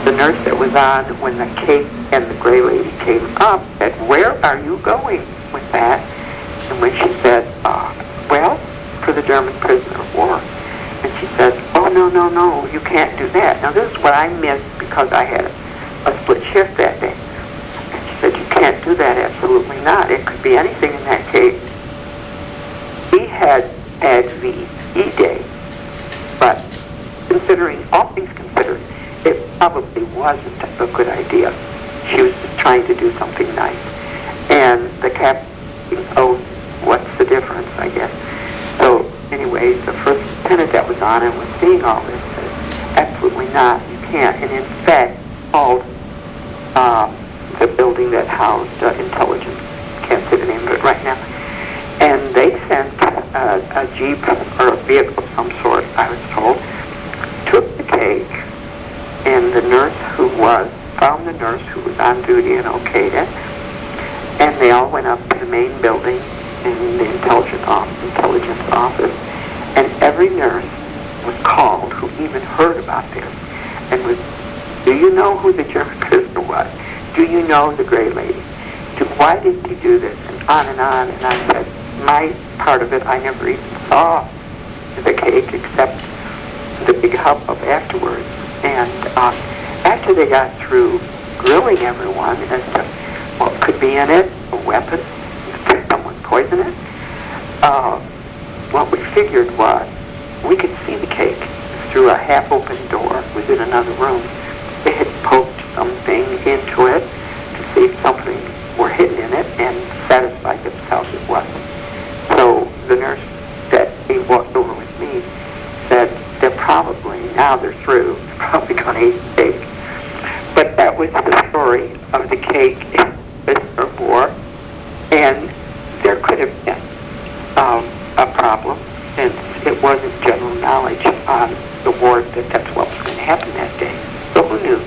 The nurse that was on when the cake and the gray lady came up said, 'Where are you going with that?' And when she said, 'Well, for the German prisoner of war,' and she said, 'Oh, no, you can't do that.' Now, this is what I missed because I had a split shift that day. And she said, 'You can't do that, absolutely not. It could be anything in that case.' He had VE Day, but considering all things considered, it probably wasn't a good idea. She was just trying to do something nice. And the captain, oh, what's the difference, I guess. So anyway, the first lieutenant that was on and was seeing all this said, absolutely not, you can't. And in fact, called the building that housed intelligence, can't say the name of it right now, and they sent a jeep or a vehicle of some sort, I was told, took the cake, and the nurse found the nurse who was on duty and okayed it, and they all went up to the main building in the intelligence office, and every nurse was called who even heard about this, and was, do you know who the German prisoner was? Do you know the gray lady? Why did he do this? And on, and I said, my part of it, I never even saw the cake except the big hubbub afterwards. And after they got through grilling everyone as to what could be in it, a weapon, could someone poison it, what we figured was we could see the cake through a half-open door. It was in another room. They had poked something into it to see if something were hidden in it and satisfied themselves it wasn't. So the nurse that he walked over with me said, now they're through, they're probably going to eat the cake. But that was the story of the cake in prisoner of war, and there could have been a problem since it wasn't general knowledge on the ward that that's what was going to happen that day. So who knew?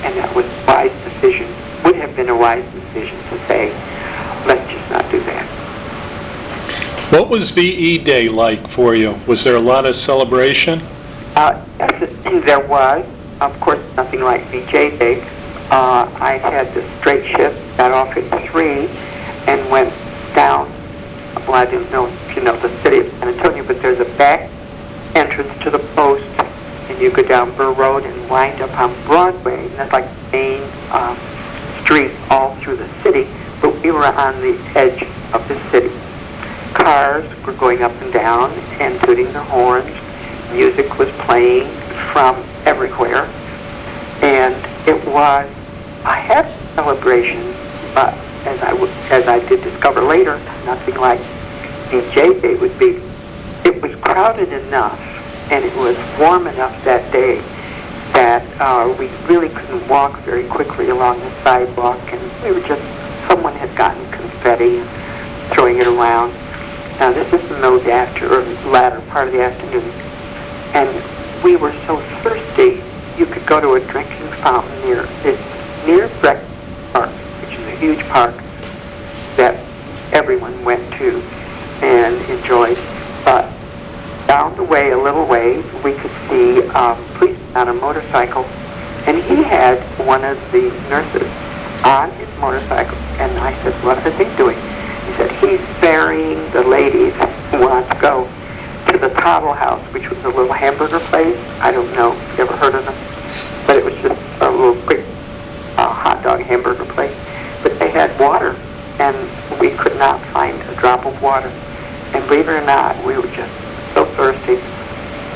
And that was a wise decision, would have been a wise decision to say, let's just not do that. What was VE Day like for you? Was there a lot of celebration? Yes, there was. Of course, nothing like VJ Day. I had the straight shift, got off at 3, and went down. Well, I didn't know if you know the city of San Antonio, but there's a back entrance to the post, and you go down Burr Road and wind up on Broadway, and that's like the main street all through the city, but we were on the edge of the city. Cars were going up and down and tooting their horns. Music was playing from everywhere, and it was a happy celebration, but as I did discover later, nothing like DJ Day would be. It was crowded enough, and it was warm enough that day that we really couldn't walk very quickly along the sidewalk, and we were just, someone had gotten confetti and throwing it around. Now, this is the latter part of the afternoon, and we were so thirsty, you could go to a drinking fountain near Breck Park, which is a huge park that everyone went to and enjoyed. But down the way, a little way, we could see a policeman on a motorcycle, and he had one of the nurses on his motorcycle, and I said, what are they doing? He said, he's ferrying the ladies who want to go to the Toddle House, which was a little hamburger place. I don't know if you ever heard of them, but it was just a little quick hot dog hamburger place. But they had water, and we could not find a drop of water. And believe it or not, we were just so thirsty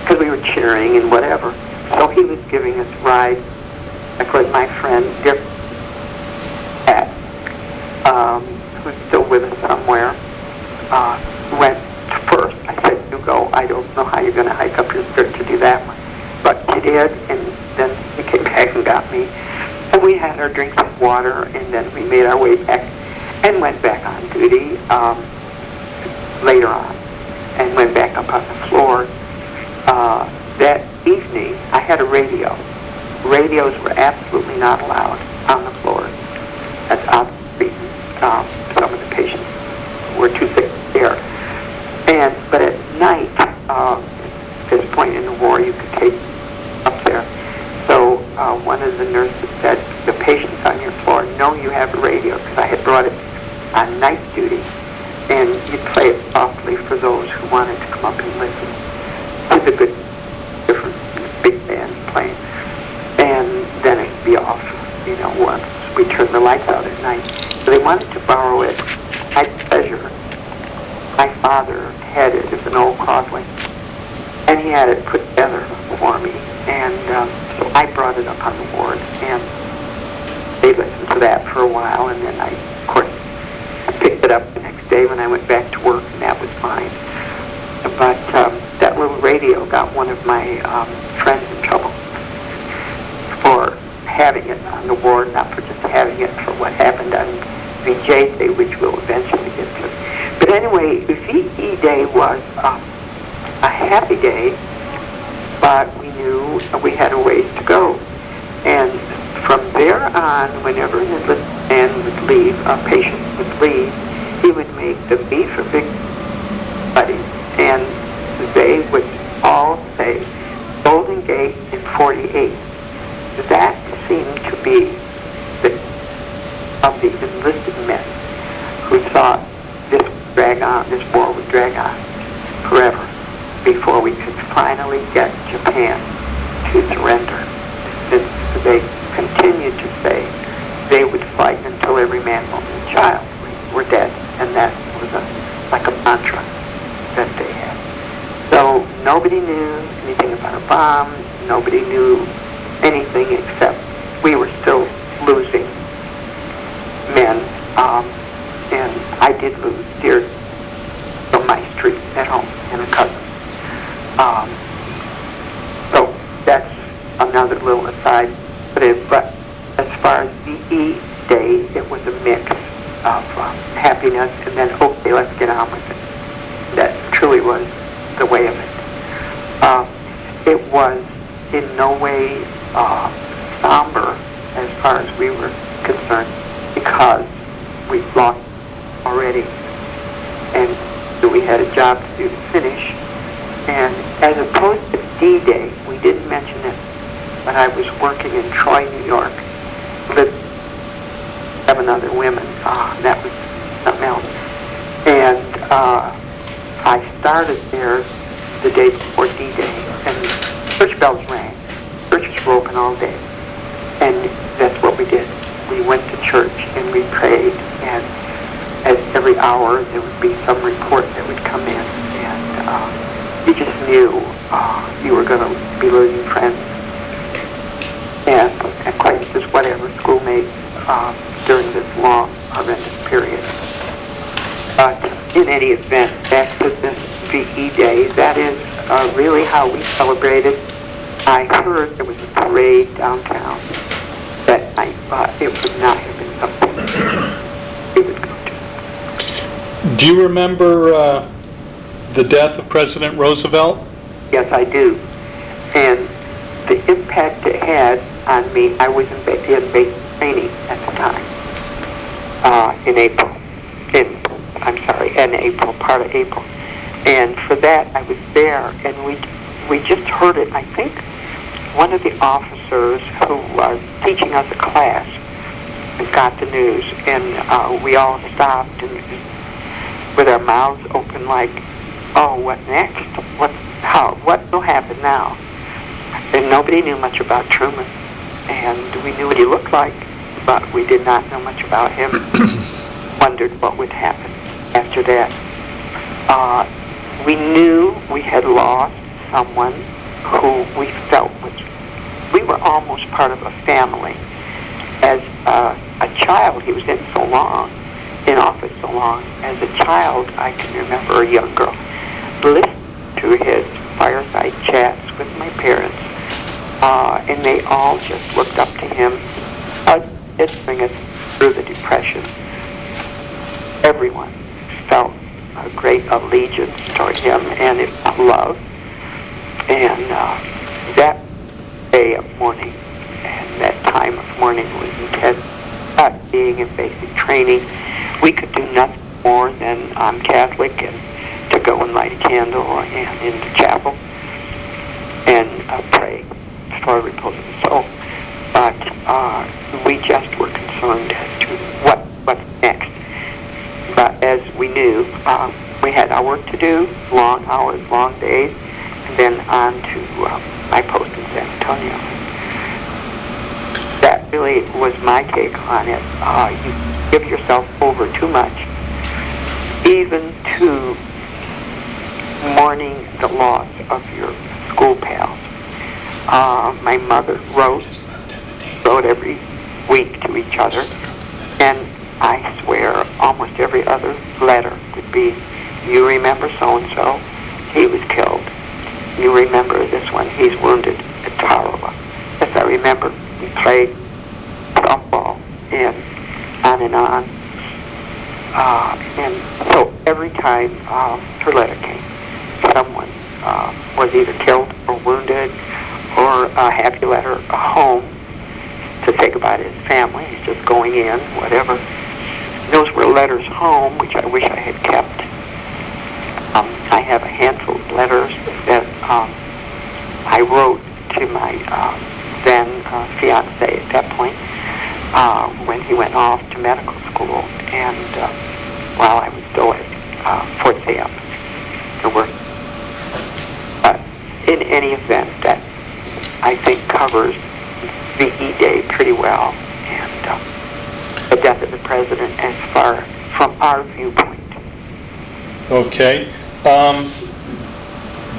because we were cheering and whatever. So he was giving us rides. Like what my friend Dick at, who's still with us somewhere, went first. I said, you go. know how you're going to hike up your skirt to do that one. But she did, and then he came back and got me. And we had our drinks of water, and then we made our way back and went back on duty later on, and went back up on the floor. That evening, I had a radio. Radios were absolutely not allowed on the floor. That's obviously some of the patients were too sick there. But at night, at this point in the war, you could take up there. So one of the nurses said, the patients on your floor know you have a radio, because I had brought it on night duty, and you'd play it softly for those who wanted to come up and listen to the good, different big bands playing. And then it'd be off, once we turned the lights out at night. So they wanted to borrow it. I had pleasure. My father had it. It's an old Causeway, and he had it put together for me. And so I brought it up on the ward, and they listened to that for a while, and then of course, I picked it up the next day when I went back to work, and that was fine. But that little radio got one of my friends in trouble for having it on the ward, not for just having it, for what happened on VJ Day, which we'll eventually get to. But anyway, VE Day was a happy day, but we knew we had a ways to go. And from there on, whenever an enlisted man would leave, a patient would leave, he would make the V for Victory buddies, and they would all say Golden Gate in 48. That seemed to be of the enlisted men who thought this war would drag on forever before we could finally get Japan to surrender. They continued to say they would fight until every man, woman, and child were dead, and that was like a mantra that they had. So nobody knew anything about a bomb. Nobody knew anything except we were still losing men, and I did lose dear from my street at home and a cousin. So that's another little aside. But as far as VE Day, it was a mix of happiness and then, okay, let's get on with it. That truly was the way of it. It was in no way somber as far as we were concerned, because we lost already, and so we had a job to do to finish. And as opposed to D-Day, we didn't mention it, but I was working in Troy, New York, with 7 other women. That was something else. And I started there the day before D-Day, and church bells rang. Churches were open all day, and that's what we did. We went to church and we prayed, and at every hour there would be some report that would come in, and you just knew you were going to be losing friends and acquaintances, whatever, schoolmates, during this long, horrendous period. But in any event, back to this VE Day, that is really how we celebrated. I heard there was a parade downtown that night, but it would not have been something we would go to. Do you remember the death of President Roosevelt? Yes, I do. And the impact it had on me, I was in basic training at the time, in April, part of April. And for that, I was there, and we just heard it. I think one of the officers who was teaching us a class got the news, and we all stopped and with our mouths open like, oh, what next? What will happen now? And nobody knew much about Truman, and we knew what he looked like, but we did not know much about him. Wondered what would happen after that. We knew we had lost someone who we felt we were almost part of a family. As a child, he was in office so long. As a child, I can remember a young girl listening to his fireside chats with my parents, and they all just looked up to him. It's bring us through the Depression. Everyone felt a great allegiance toward him and love. And that day of mourning and that time of mourning was intense. Being in basic training, we could do nothing more than I'm Catholic and to go and light a candle and into chapel and pray for repose of the soul. But we just were concerned as to what's next. But as we knew, we had our work to do, long hours, long days, and then on to my post in San Antonio. That really was my take on it. You give yourself over too much, even to mourning the loss of your school pals. My mother wrote every week to each other, and I swear almost every other letter would be, you remember so-and-so, he was killed. You remember this one, he's wounded at Tarawa. Yes, I remember we played softball and on and on. And so every time her letter came, someone was either killed or wounded, or a happy letter home to say goodbye to his family. He's just going in, whatever. Those were letters home, which I wish I had kept. I have a handful of letters that I wrote to my then fiancé at that point when he went off to medical school, and while I was still at Fort Sam to work. But in any event, that I think covers the E-Day pretty well, and the death of the president as far from our viewpoint. Okay.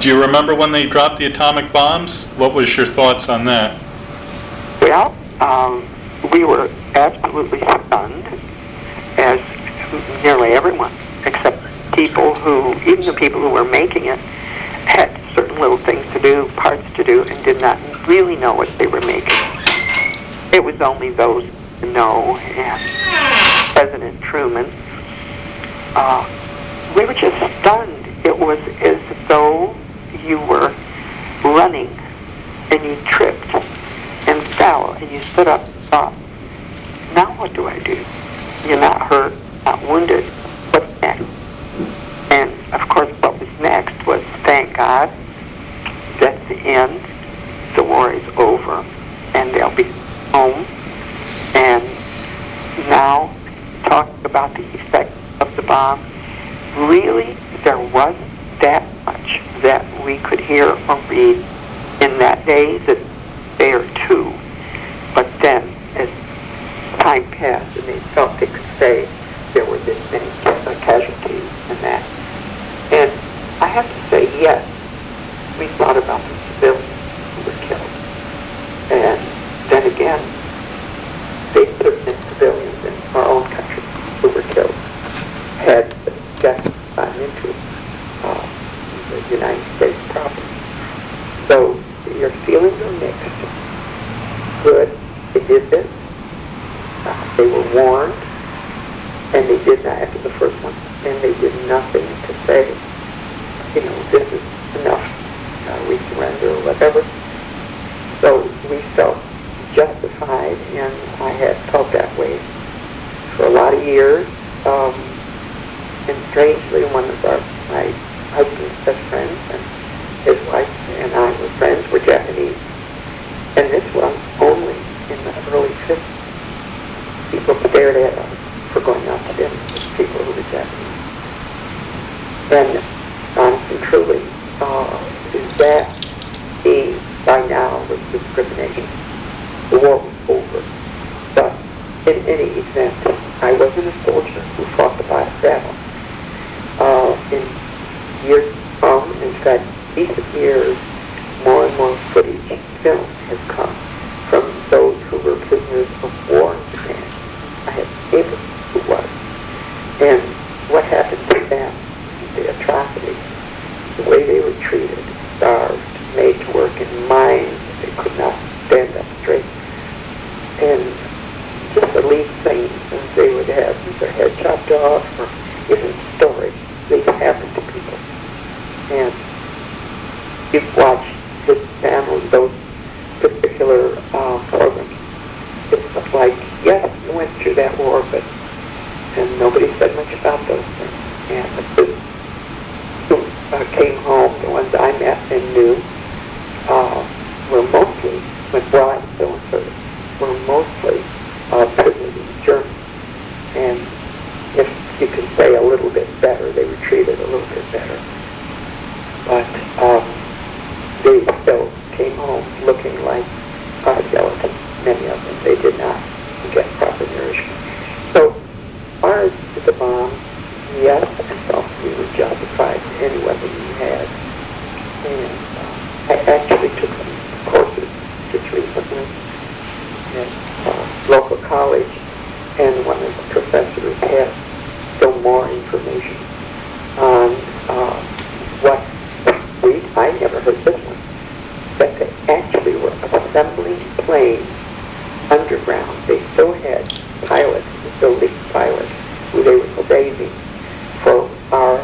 Do you remember when they dropped the atomic bombs? What was your thoughts on that? Well, we were absolutely stunned, as nearly everyone, except people who, even the people who were making it, had certain little things to do, parts to do, and did not really know what they were making. It was only those who know, and President Truman. We were just stunned. It was as though you were running and you tripped and fell and you stood up and thought, now what do I do? You're not hurt, not wounded. What's next? And of course what was next was, thank God, that's the end. The war is over and they'll be home. And now talking about the effect of the bomb, really, there wasn't that much that we could hear or read in that day or two. But then, as time passed and they felt they could say there were this many casualties and that. And I have to say, yes, we thought about the civilians who were killed. And then again, they could have been civilians in our own country who were killed had the death gotten into the United States proper. So your feelings are mixed. Good, they did this. They were warned, and they did that after the first one, and they did nothing to say, this is enough, we surrender or whatever. So we felt justified, and I had felt that way for a lot of years. And strangely, one of my husband's best friends and his wife and I were friends, were Japanese. And this was only in the early 50s. People stared at us for going out to dinner with people who were Japanese. And honestly, truly, that by now was discrimination. The war was over. But in any event, I wasn't a soldier who fought the battle. In years to come, in fact, recent years, more and more footage, film has come from those who were prisoners of war in Japan. I have neighbors who was. And what happened to them, the atrocities, the way they were treated, starved, looking like skeletons, many of them. They did not get proper nourishment. So, as far as the bomb, yes, I felt we were justified in any weapon we had. And I actually took some courses just recently at local college, and one of the professors had still more information on what I never heard this one, that they actually were assembling planes underground. They still had pilots, elite pilots, who they were raising for our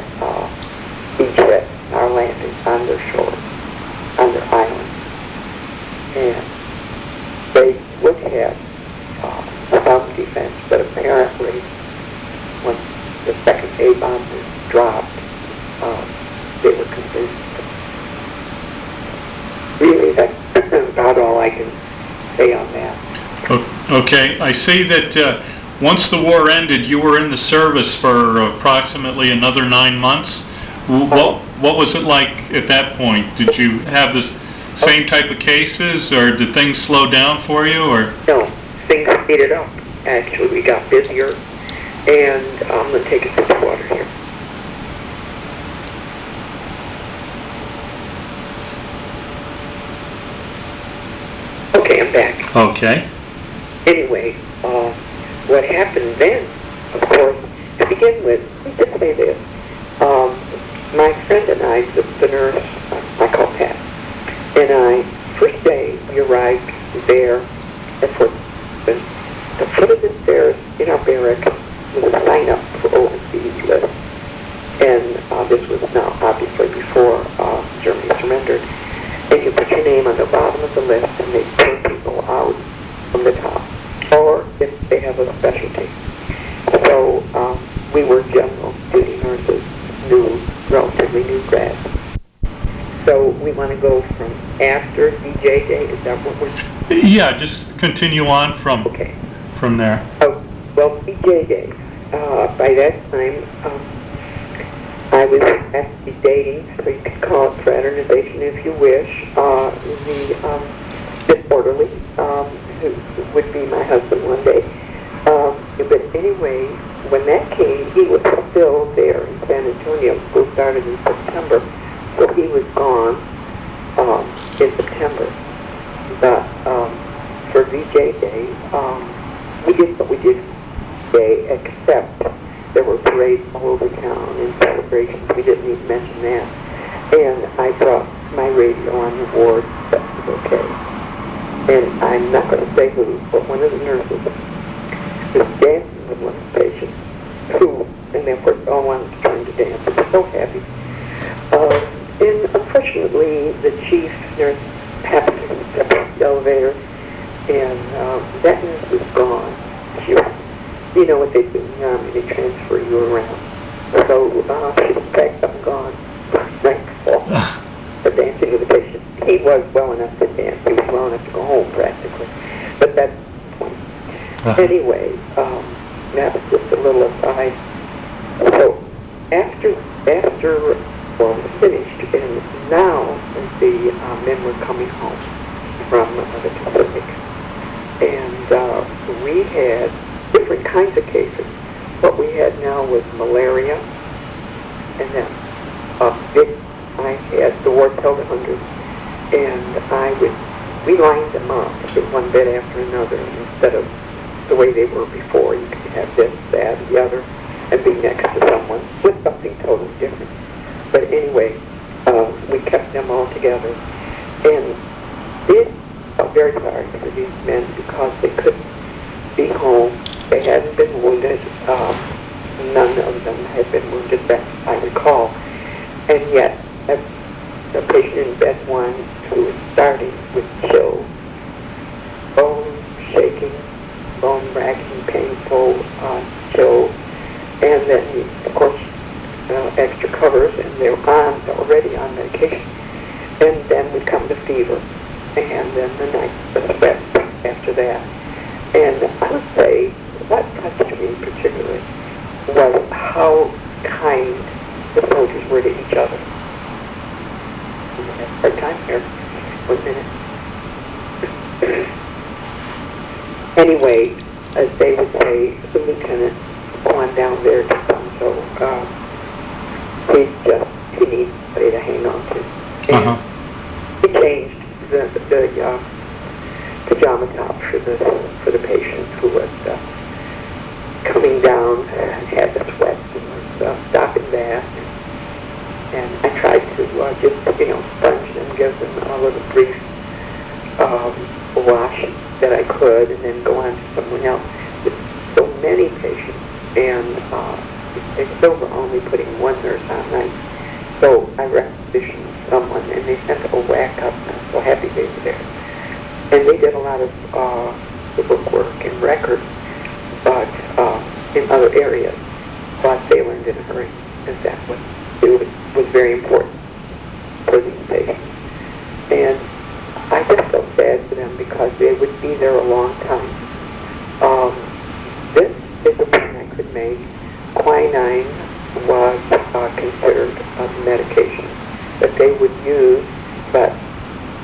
beachhead, our landing on their shore, on their island. And they would have some defense, but apparently when the second A-bomb was dropped, they were convinced. Really, that's about all I can say on that. Okay, I see that once the war ended, you were in the service for approximately another 9 months. What was it like at that point? Did you have the same type of cases, or did things slow down for you? Or no, things speeded up. Actually, we got busier, and I'm going to take a sip of water here. Okay, I'm back. okay. Anyway, what happened then, of course, to begin with, let me just say this. My friend and I, the nurse, I call Pat, and I, first day we arrived there at Fort Smith. The foot of the stairs in our barrack was a sign up for overseas list. And this was now obviously before Germany surrendered. And you put your name on the bottom of the list, and they pull people out from the top, or if they have a specialty. So we were general duty nurses, relatively new grads. So we want to go from after DJ Day. Is that what we're? Yeah, just continue on from there. Oh, well, DJ Day. By that time, I was actually dating, so you could call it fraternization if you wish, the disorderly, who would be my husband one day. But anyway, when that came, he was still there in San Antonio. School started in September, so he was gone in September. But for VJ Day, we did what we did today, except there were parades all over town and celebrations. We didn't even mention that. And I brought my radio on the ward. That was okay. And I'm not going to say who, but one of the nurses was dancing with one of the patients who, and of course, all wanted to turn to dance. I was so happy. And unfortunately, the chief nurse happened to step off the elevator, and that nurse was gone. She was, you know what they do in the Army, they transfer you around. So she was packed up and gone. Thankful for dancing with the patient. He was well enough to dance. He was well enough to go home, practically. But that's the point. Anyway, that was just a little aside. So after well, it was finished, and now the men were coming home from the Pacific. And we had different kinds of cases. What we had now was malaria, and then I had the ward held 100, and we lined them up with one bed after another instead of the way they were before. You could have this, that, the other, and be next to someone with something totally different. But anyway, we kept them all together, and it felt very sorry for these men because they couldn't be home. They hadn't been wounded. None of them had been wounded, that I recall. And yet, the patient in bed 1 who was starting with chills, bone shaking, bone racking, painful chills, and then, of course, extra covers, and they're already on medication. And then we come to fever, and then the sweat after that. And I would say what touched me particularly was how kind the soldiers were to each other. We have a hard time here. 1 minute. anyway, as they would say, the lieutenant on down there to so he needs somebody to hang on to. And he changed the pajama top for the patient who was coming down and had the sweat and was stopping bath. And I tried to just, sponge them, give them a little brief wash that I could, and then go on to someone else. With so many patients, and they still were only putting one nurse on night. So I requisitioned someone, and they sent a whack up, and I'm so happy they were there. And they did a lot of the bookwork and records, but in other areas. But they learned in a hurry, and that was very important for these patients. And I just felt sad for them because they would be there a long time. This is a point I could make. Quinine was considered a medication that they would use, but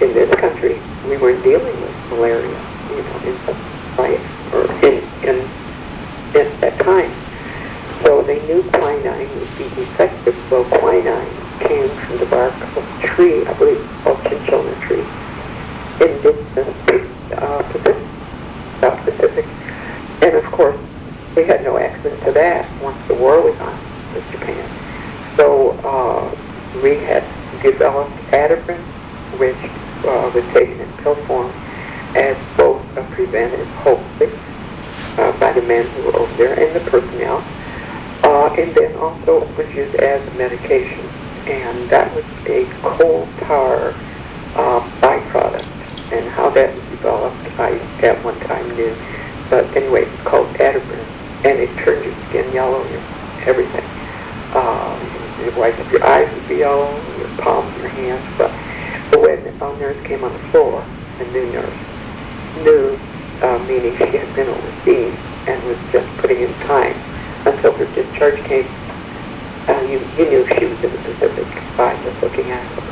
in this country we weren't dealing with malaria, in that time. So they knew quinine would be effective. So quinine came from the bark of a tree, I believe, called chinchilla tree, in the South Pacific. And of course, we had no access to that once the war was on with Japan. So we had developed Adabrin, which was taken in pill form as both a preventive, hopefully, by the men who were over there and the personnel. And then also it was used as a medication. And that was a coal tar byproduct. And how that was developed, I at one time knew. But anyway, it's called Adabrin. And it turned your skin yellow, everything. Your white of your eyes would be yellow, your palms, your hands. But when a nurse came on the floor, a new nurse, meaning she had been overseas and was just putting in time until her discharge came, you knew she was in the Pacific by just looking at her.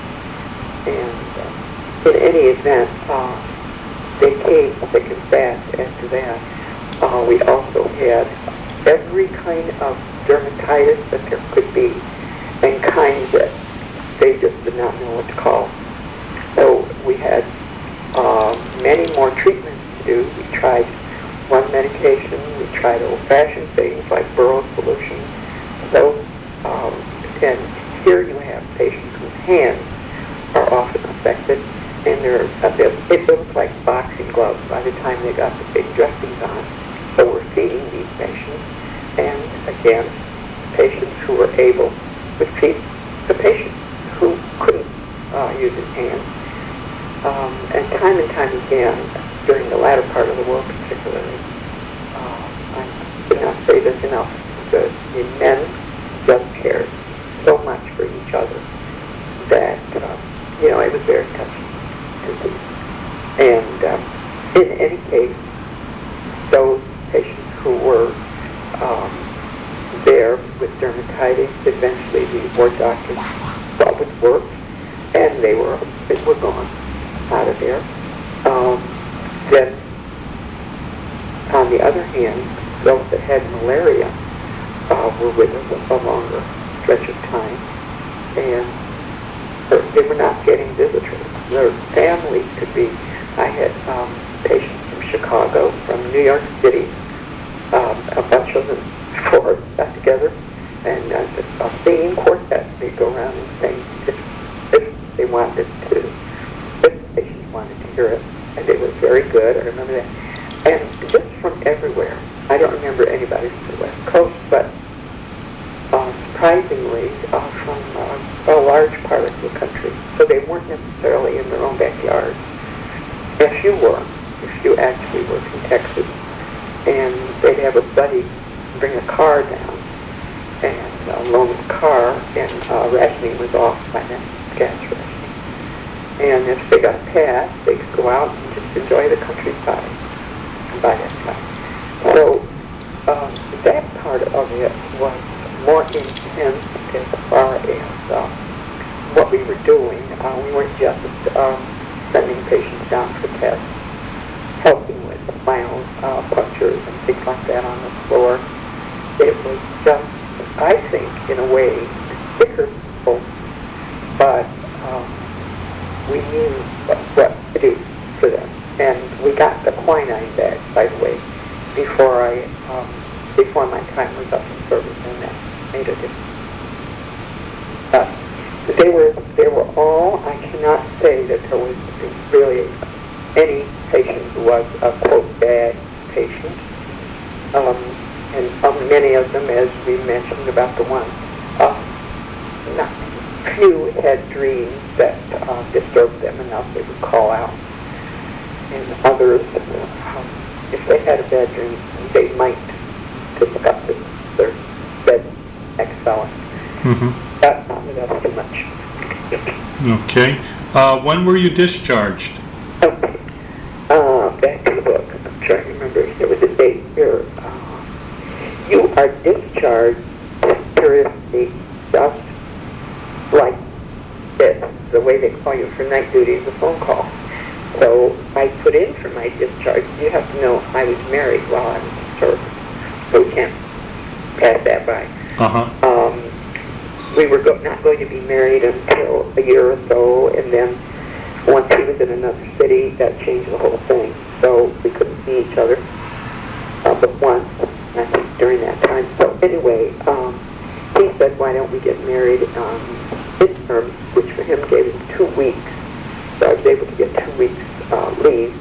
And in any event, they came thick and fast after that. We also had every kind of dermatitis that there could be, and kinds that they just did not know what to call. So we had many more treatments to do. We tried one medication, we tried old-fashioned things like Burroughs solution. So, and here you have patients whose hands are often affected, and it looks like boxing gloves by the time they got the big dressings on. So we're feeding these patients, and again, patients who were able to feed the patient who couldn't use his hands. And time again, during the latter part of the war particularly, I could not say this enough, the men just cared so much for each other that, it was very touching to see. And in any case, those patients who were there with dermatitis, eventually the ward doctors thought it worked, and they were gone out of there. Then, on the other hand, those that had malaria were with us a longer stretch of time, and they were not getting visitors. Their families could be. I had patients from Chicago, from New York City, a bunch of them four got together, and a singing quartet. They'd go around and sing if they wanted to, if patients wanted to hear it, and they were very good. I remember that. And just from everywhere. I don't remember anybody from the West Coast, but surprisingly from a large part of the country. So they weren't necessarily in their own backyard. If you actually were from Texas, and they'd have a buddy bring a car down and loan the car, and rationing was off by then, gas rationing. And if they got a pass, they could go out and just enjoy the countryside by that time. So that part of it was more intense as far as what we were doing. We weren't just sending patients down for tests, helping with final things like that on the floor. It was just, I think, in a way, sicker people, but we knew what to do for them. And we got the quinine back, by the way, before my time was up in service, and that made a difference. They were all, I cannot say that there was really any patient who was a, quote, bad patient. And many of them, as we mentioned about the one, not few had dreams that disturbed them enough they would call out. And others, if they had a bad dream, they might discuss it with their bed ex-felon. Mm-hmm. That's not with us too much. Okay. When were you discharged? Okay. Back to the book. I'm trying to remember. There was a date here. You are discharged seriously, just like this. The way they call you for night duty is a phone call. So I put in for my discharge. You have to know I was married while I was in service, so we can't pass that by. Uh-huh. We were not going to be married until a year or so, and then once he was in another city, that changed the whole thing. So we couldn't see each other but once, I think, during that time. So anyway, he said, why don't we get married midterm, which for him gave him 2 weeks. So I was able to get 2 weeks leave,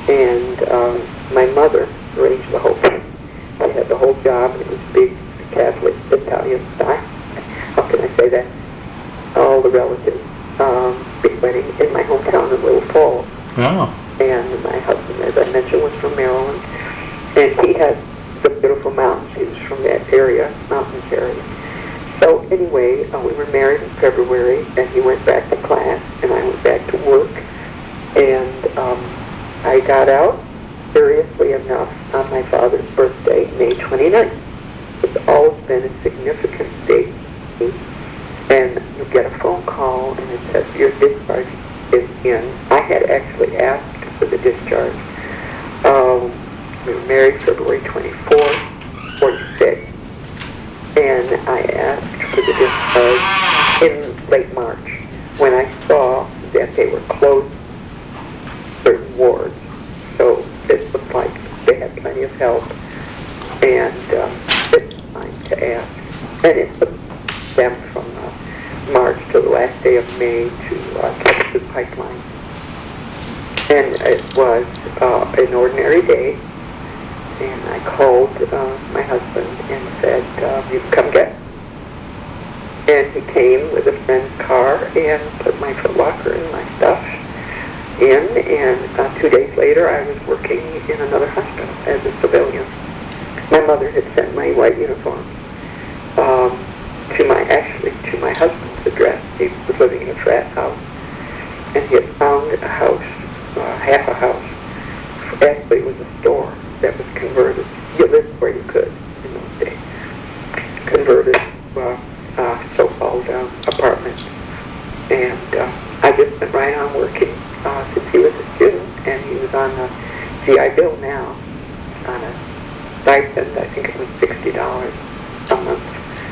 and my mother arranged the whole thing. I had the whole job, and it was big Catholic Italian style. How can I say that? All the relatives. Big wedding in my hometown in Little Falls. Oh. And my husband, as I mentioned, was from Maryland, and he had the beautiful mountains. He was from that area, mountains area. So anyway, we were married in February, and he went back to class, and I went back to work, and I got out, seriously enough, on my father's birthday, May 29th. It's always been a significant date, and you get a phone call, and it says your discharge is in. I had actually asked for the discharge. We were married February 24th, 46. And I asked for the discharge in late March when I saw that they were closed certain wards. So it looked like they had plenty of help, and it's time to ask. And it took them from March to the last day of May to catch the pipeline. And it was an ordinary day. And I called my husband and said, you can come get me. And he came with a friend's car and put my foot locker and my stuff in. And 2 days later, I was working in another hospital as a civilian. My mother had sent my white uniform to my husband's address. He was living in a frat house. And he had found a house, half a house. Actually, it was a store that was converted. You lived where you could in those days. Converted so-called apartment. And I just went right on working since he was a student, and he was on a GI Bill now, on a stipend. I think it was $60 a month.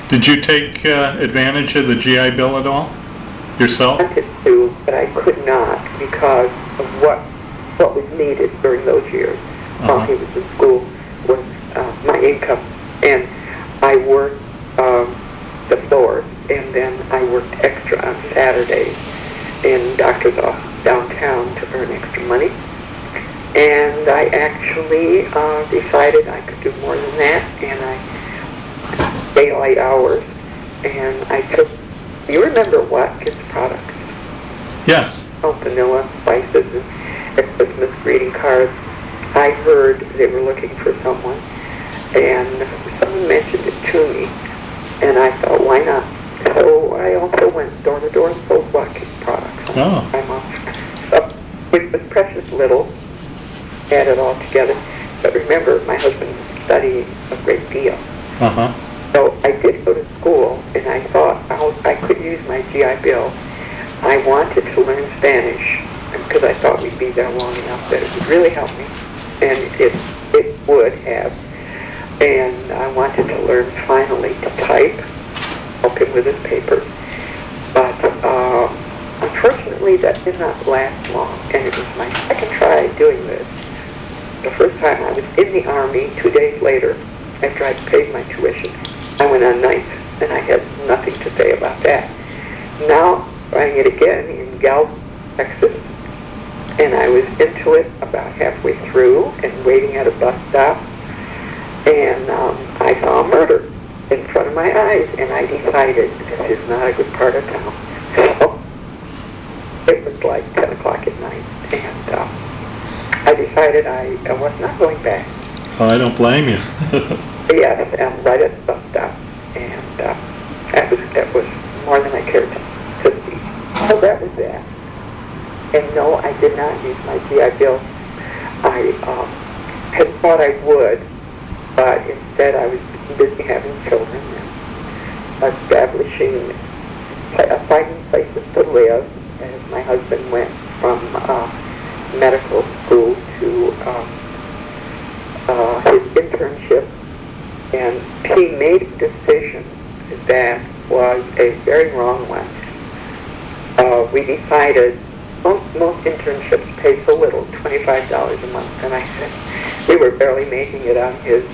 Did you take advantage of the GI Bill at all yourself? I wanted to, but I could not because of what was needed during those years. While he was in school was my income, and I worked the floors, and then I worked extra on Saturdays in doctor's office downtown to earn extra money. And I actually decided I could do more than that, and I daylight hours, and I took, you remember Watkins products? Yes. Oh, vanilla, spices, and Christmas greeting cards. I heard they were looking for someone, and someone mentioned it to me, and I thought, why not? So I also went door to door and sold Watkins products. Oh. So it was precious little, add it all together. But remember, my husband was studying a great deal. Uh-huh. So I did go to school, and I thought I could use my GI Bill. I wanted to learn Spanish because I thought we'd be there long enough that it would really help me. And it would have. and I wanted to learn finally to type, help him with his papers. But unfortunately, that did not last long, and it was my second try doing this. The first time I was in the Army, 2 days later, after I'd paid my tuition, I went on night, and I had nothing to say about that. Now, trying it again in Galveston, Texas, and I was into it about halfway through and waiting at a bus stop, and I saw a murder in front of my eyes, and I decided this is not a good part of town. So it was like 10 o'clock at night, and I decided I was not going back. Oh, I don't blame you. Yes, right at the bus stop, and that was more than I cared to see. So that was that. And no, I did not use my GI Bill. I had thought I would, but instead I was busy having children and establishing, finding places to live, as my husband went from medical school to his internship, and he made a decision that was a very wrong one. We decided most internships pay so little, $25 a month, and I said we were barely making it on his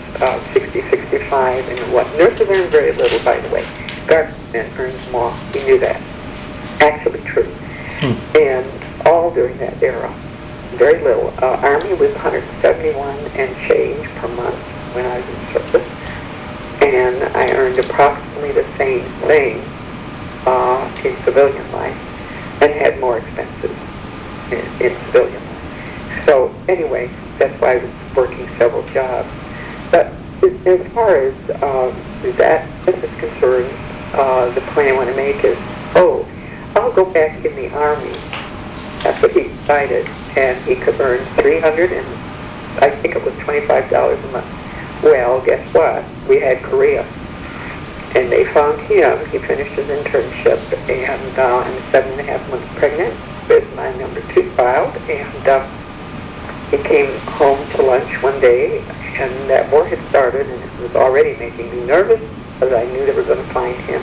60, 65, and what nurses earn very little, by the way. Guardsmen earns more. He knew that. Actually true. And all during that era, very little. Army was 171 and change per month when I was in service, and I earned approximately the same thing in civilian life, and had more expenses in civilian life. So anyway, that's why I was working several jobs. But as far as that is concerned, the point I want to make is, I'll go back in the Army. That's what he decided, and he could earn $300 and I think it was $25 a month. Well, guess what? We had Korea, and they found him. He finished his internship, and I'm 7.5 months pregnant with my number 2 child, and he came home to lunch one day, and that war had started, and it was already making me nervous because I knew they were going to find him.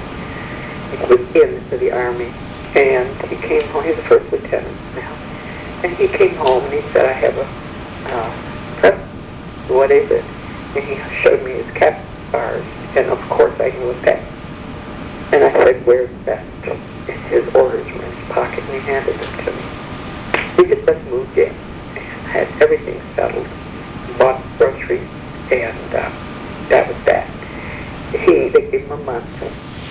He was into the Army, and he came home. He's a first lieutenant now, and he came home and he said, "I have a present." What is it? And he showed me his captain's scars, and of course I knew that. And I said, "Where's that?" And his orders were in his pocket, and he handed them to me. We had just moved in and had everything settled, bought groceries, and that was that. They gave him a month,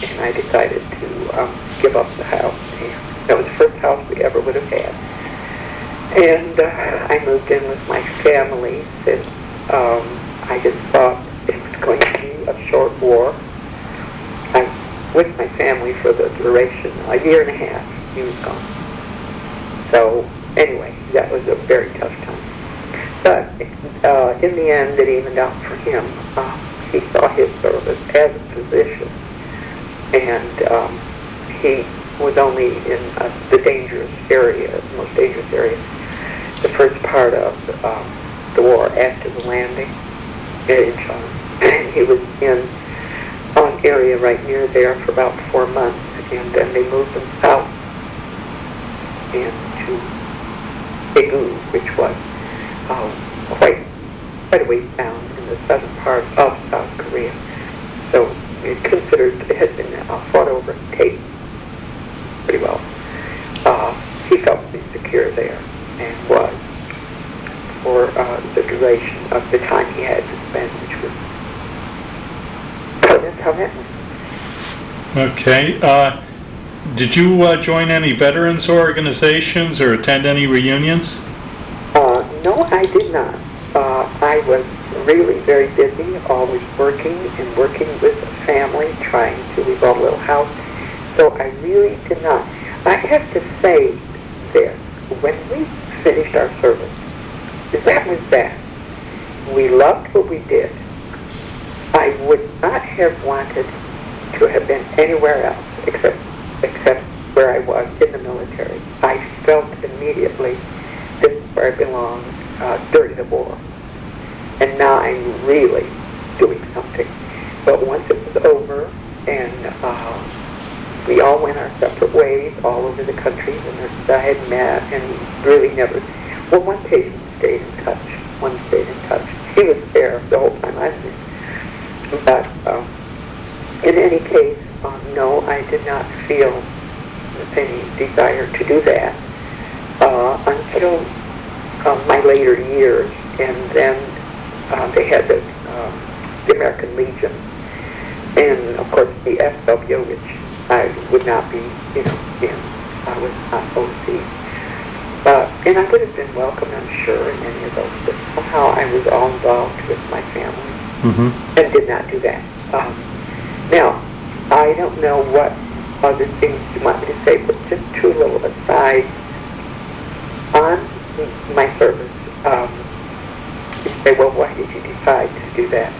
and I decided to give up the house. And that was the first house we ever would have had. And I moved in with my family since I just thought it was going to be a short war. I was with my family for the duration, a year and a half. He was gone. So anyway, that was a very tough time. But in the end, it evened out for him. He saw his service as a physician, and he was only in the dangerous area, the most dangerous area, the first part of the war after the landing in China. And he was in an area right near there for about 4 months, and then they moved him south into Daegu, which was quite a ways down in the southern part of South Korea. So it had been fought over and taken pretty well. He felt pretty secure there, and was for the duration of the time he had to spend, which was, so that's how that went. Okay. Did you join any veterans organizations or attend any reunions? No, I did not. I was really very busy, always working with the family, trying to rebuild a little house. So I really did not. I have to say this, when we finished our service, that was that. We loved what we did. I would not have wanted to have been anywhere else except where I was in the military. I felt immediately this is where I belong during the war. And now I'm really doing all over the country, the nurses I had met, and really never, well, one patient stayed in touch. One stayed in touch. He was there the whole time I was there. But in any case, no, I did not feel any desire to do that until my later years, and then they had the American Legion, and of course the SW, which I would not be, in. I was not overseas. And I would have been welcome, I'm sure, in any of those, but somehow I was all involved with my family and did not do that. Now, I don't know what other things you want me to say, but just two little asides on my service. You say, well, why did you decide to do that?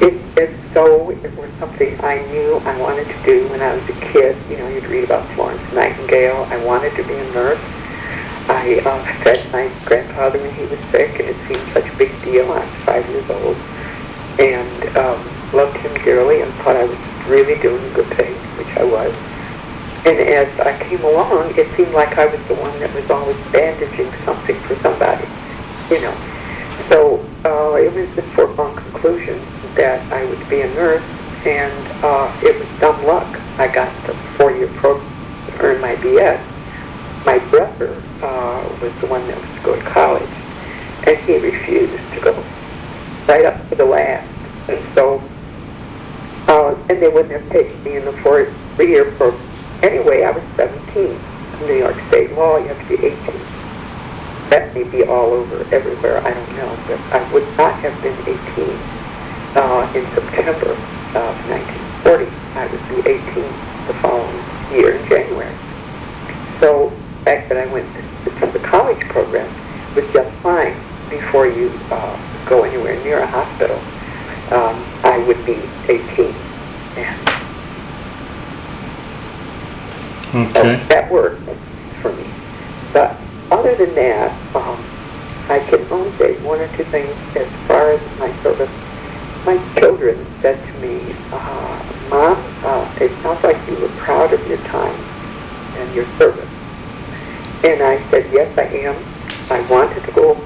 It was something I knew I wanted to do when I was a kid. You'd read about Florence Nightingale. I wanted to be a nurse. I fed my grandfather when he was sick, and it seemed such a big deal. I was 5 years old, and loved him dearly, and thought I was really doing a good thing, which I was. And as I came along, it seemed like I was the one that was always bandaging something for somebody, So it was the foregone conclusion that I would be a nurse, and it was dumb luck. I got the 4-year program to earn my BS. My brother was the one that was to go to college, and he refused to go right up to the last. And so, and they wouldn't have taken me in the 4-year program. Anyway, I was 17. New York State law, you have to be 18. That may be all over everywhere, I don't know, but I would not have been 18 in September of 1940. I would be 18 the following year in January. So the fact that I went to the college program was just fine. Before you go anywhere near a hospital, I would be 18. And okay. So that worked for me. But other than that, I can only say one or two things as far as my service. My children said to me, Mom, it sounds like you were proud of your time and your service. And I said, yes, I am. I wanted to go.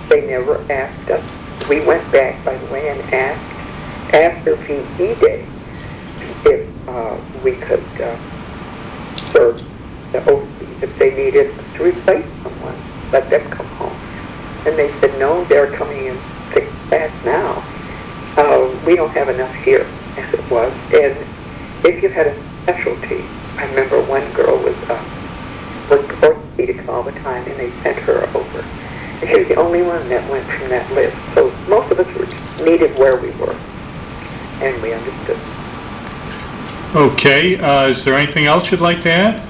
They never asked us. We went back, by the way, and asked after VE Day if we could serve the overseas, if they needed to replace someone, let them come home. And they said, no, they're coming in thick fast now. We don't have enough here, as it was. And if you had a specialty, I remember one girl was orthopedics all the time, and they sent her over. And she was the only one that went from that list. So most of us were needed where we were, and we understood. Okay, is there anything else you'd like to add?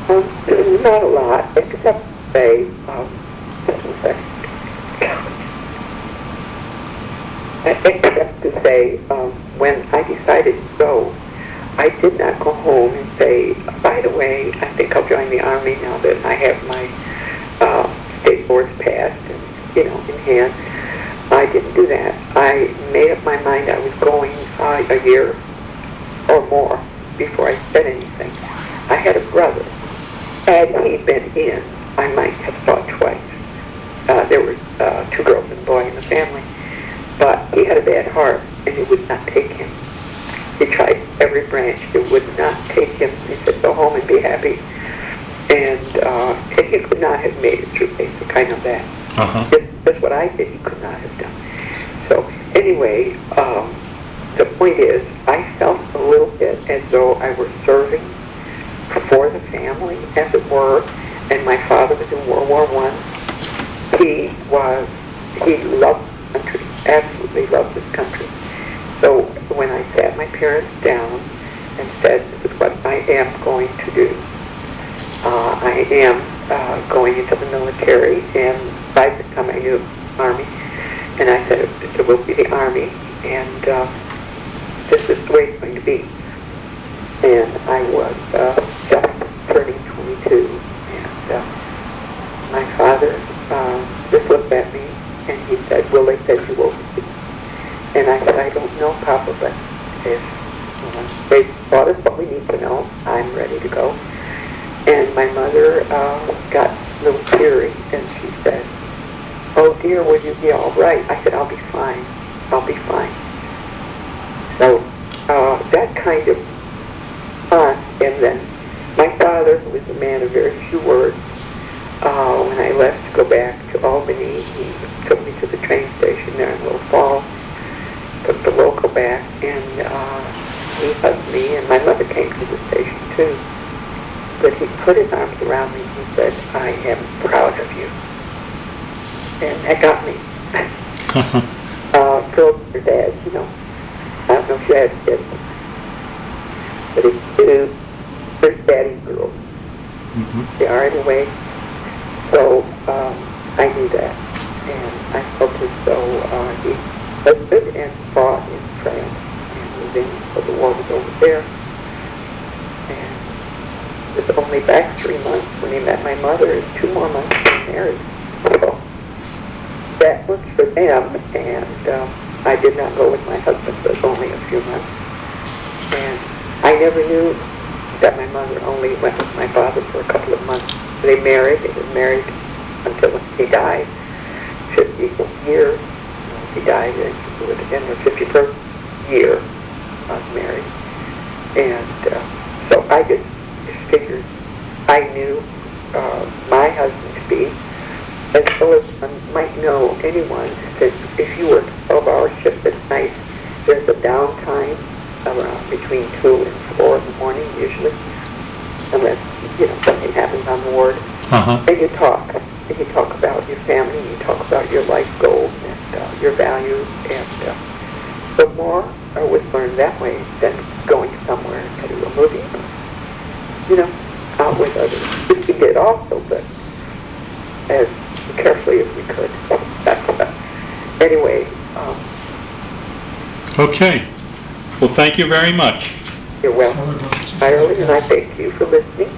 Not a lot, except to say, when I decided to go, I did not go home and say, by the way, I think I'll join the Army now that I have my state boards passed and, in hand. I didn't do that. I made up my mind I was going a year or more before I said anything. I had a brother. Had he been in, I might have thought twice. There were 2 girls and a boy in the family. But he had a bad heart, and it would not take him. He tried every branch. It would not take him. He said, go home and be happy. And he could not have made it through basic. I know that. That's what I did. He could not have done. So anyway, the point is, I felt a little bit as though I were serving for the family, as it were. And my father was in World War I. He loved the country, absolutely loved this country. So when I sat my parents down and said, this is what I am going to do, I am going into the military, and by the time I knew Army, and I said, it will be the Army, and this is the way it's going to be. And I was just turning 22, and my father just looked at me, and he said, will they send you overseas? And I said, I don't know, Papa, but if they brought us what we need to know, I'm ready to go. And my mother got a little teary, and she said, "Oh dear, will you be all right?" I said, "I'll be fine. I'll be fine." So that kind of and then my father, who was a man of very few words, when I left to go back to Albany, he took me to the train station there in Little Falls, took the local back, and he hugged me, and my mother came to the station too. But he put his arms around me and he said, "I am proud of you." And that got me. Girls are dads, you know. I don't know if you had kids. But it's two, there's daddy girls. Mm-hmm. They are in a way. So I knew that. And I felt as though he husband and fought in France and was in, so the war was over there. And it was only back 3 months when he met my mother, and 2 more months to be married. So that was for them, and I did not go with my husband for only a few months. And I never knew that my mother only went with my father for a couple of months. They married. They were married until he died. 50 years. He died in the 51st year of married. And so I just figured I knew my husband to be, as well as I might know anyone, that if you work 12-hour shifts at night, there's a downtime around between 2 and 4 in the morning, usually, unless, you know, something happens on the ward. Uh-huh. And you talk. And you talk about your family, you talk about your life goals and your values, and the more I would learn that way than going somewhere to a movie, you know, out with others. Which we did also, but as carefully as we could. Anyway. Okay. Well, thank you very much. You're welcome. Ireland, and I thank you for listening.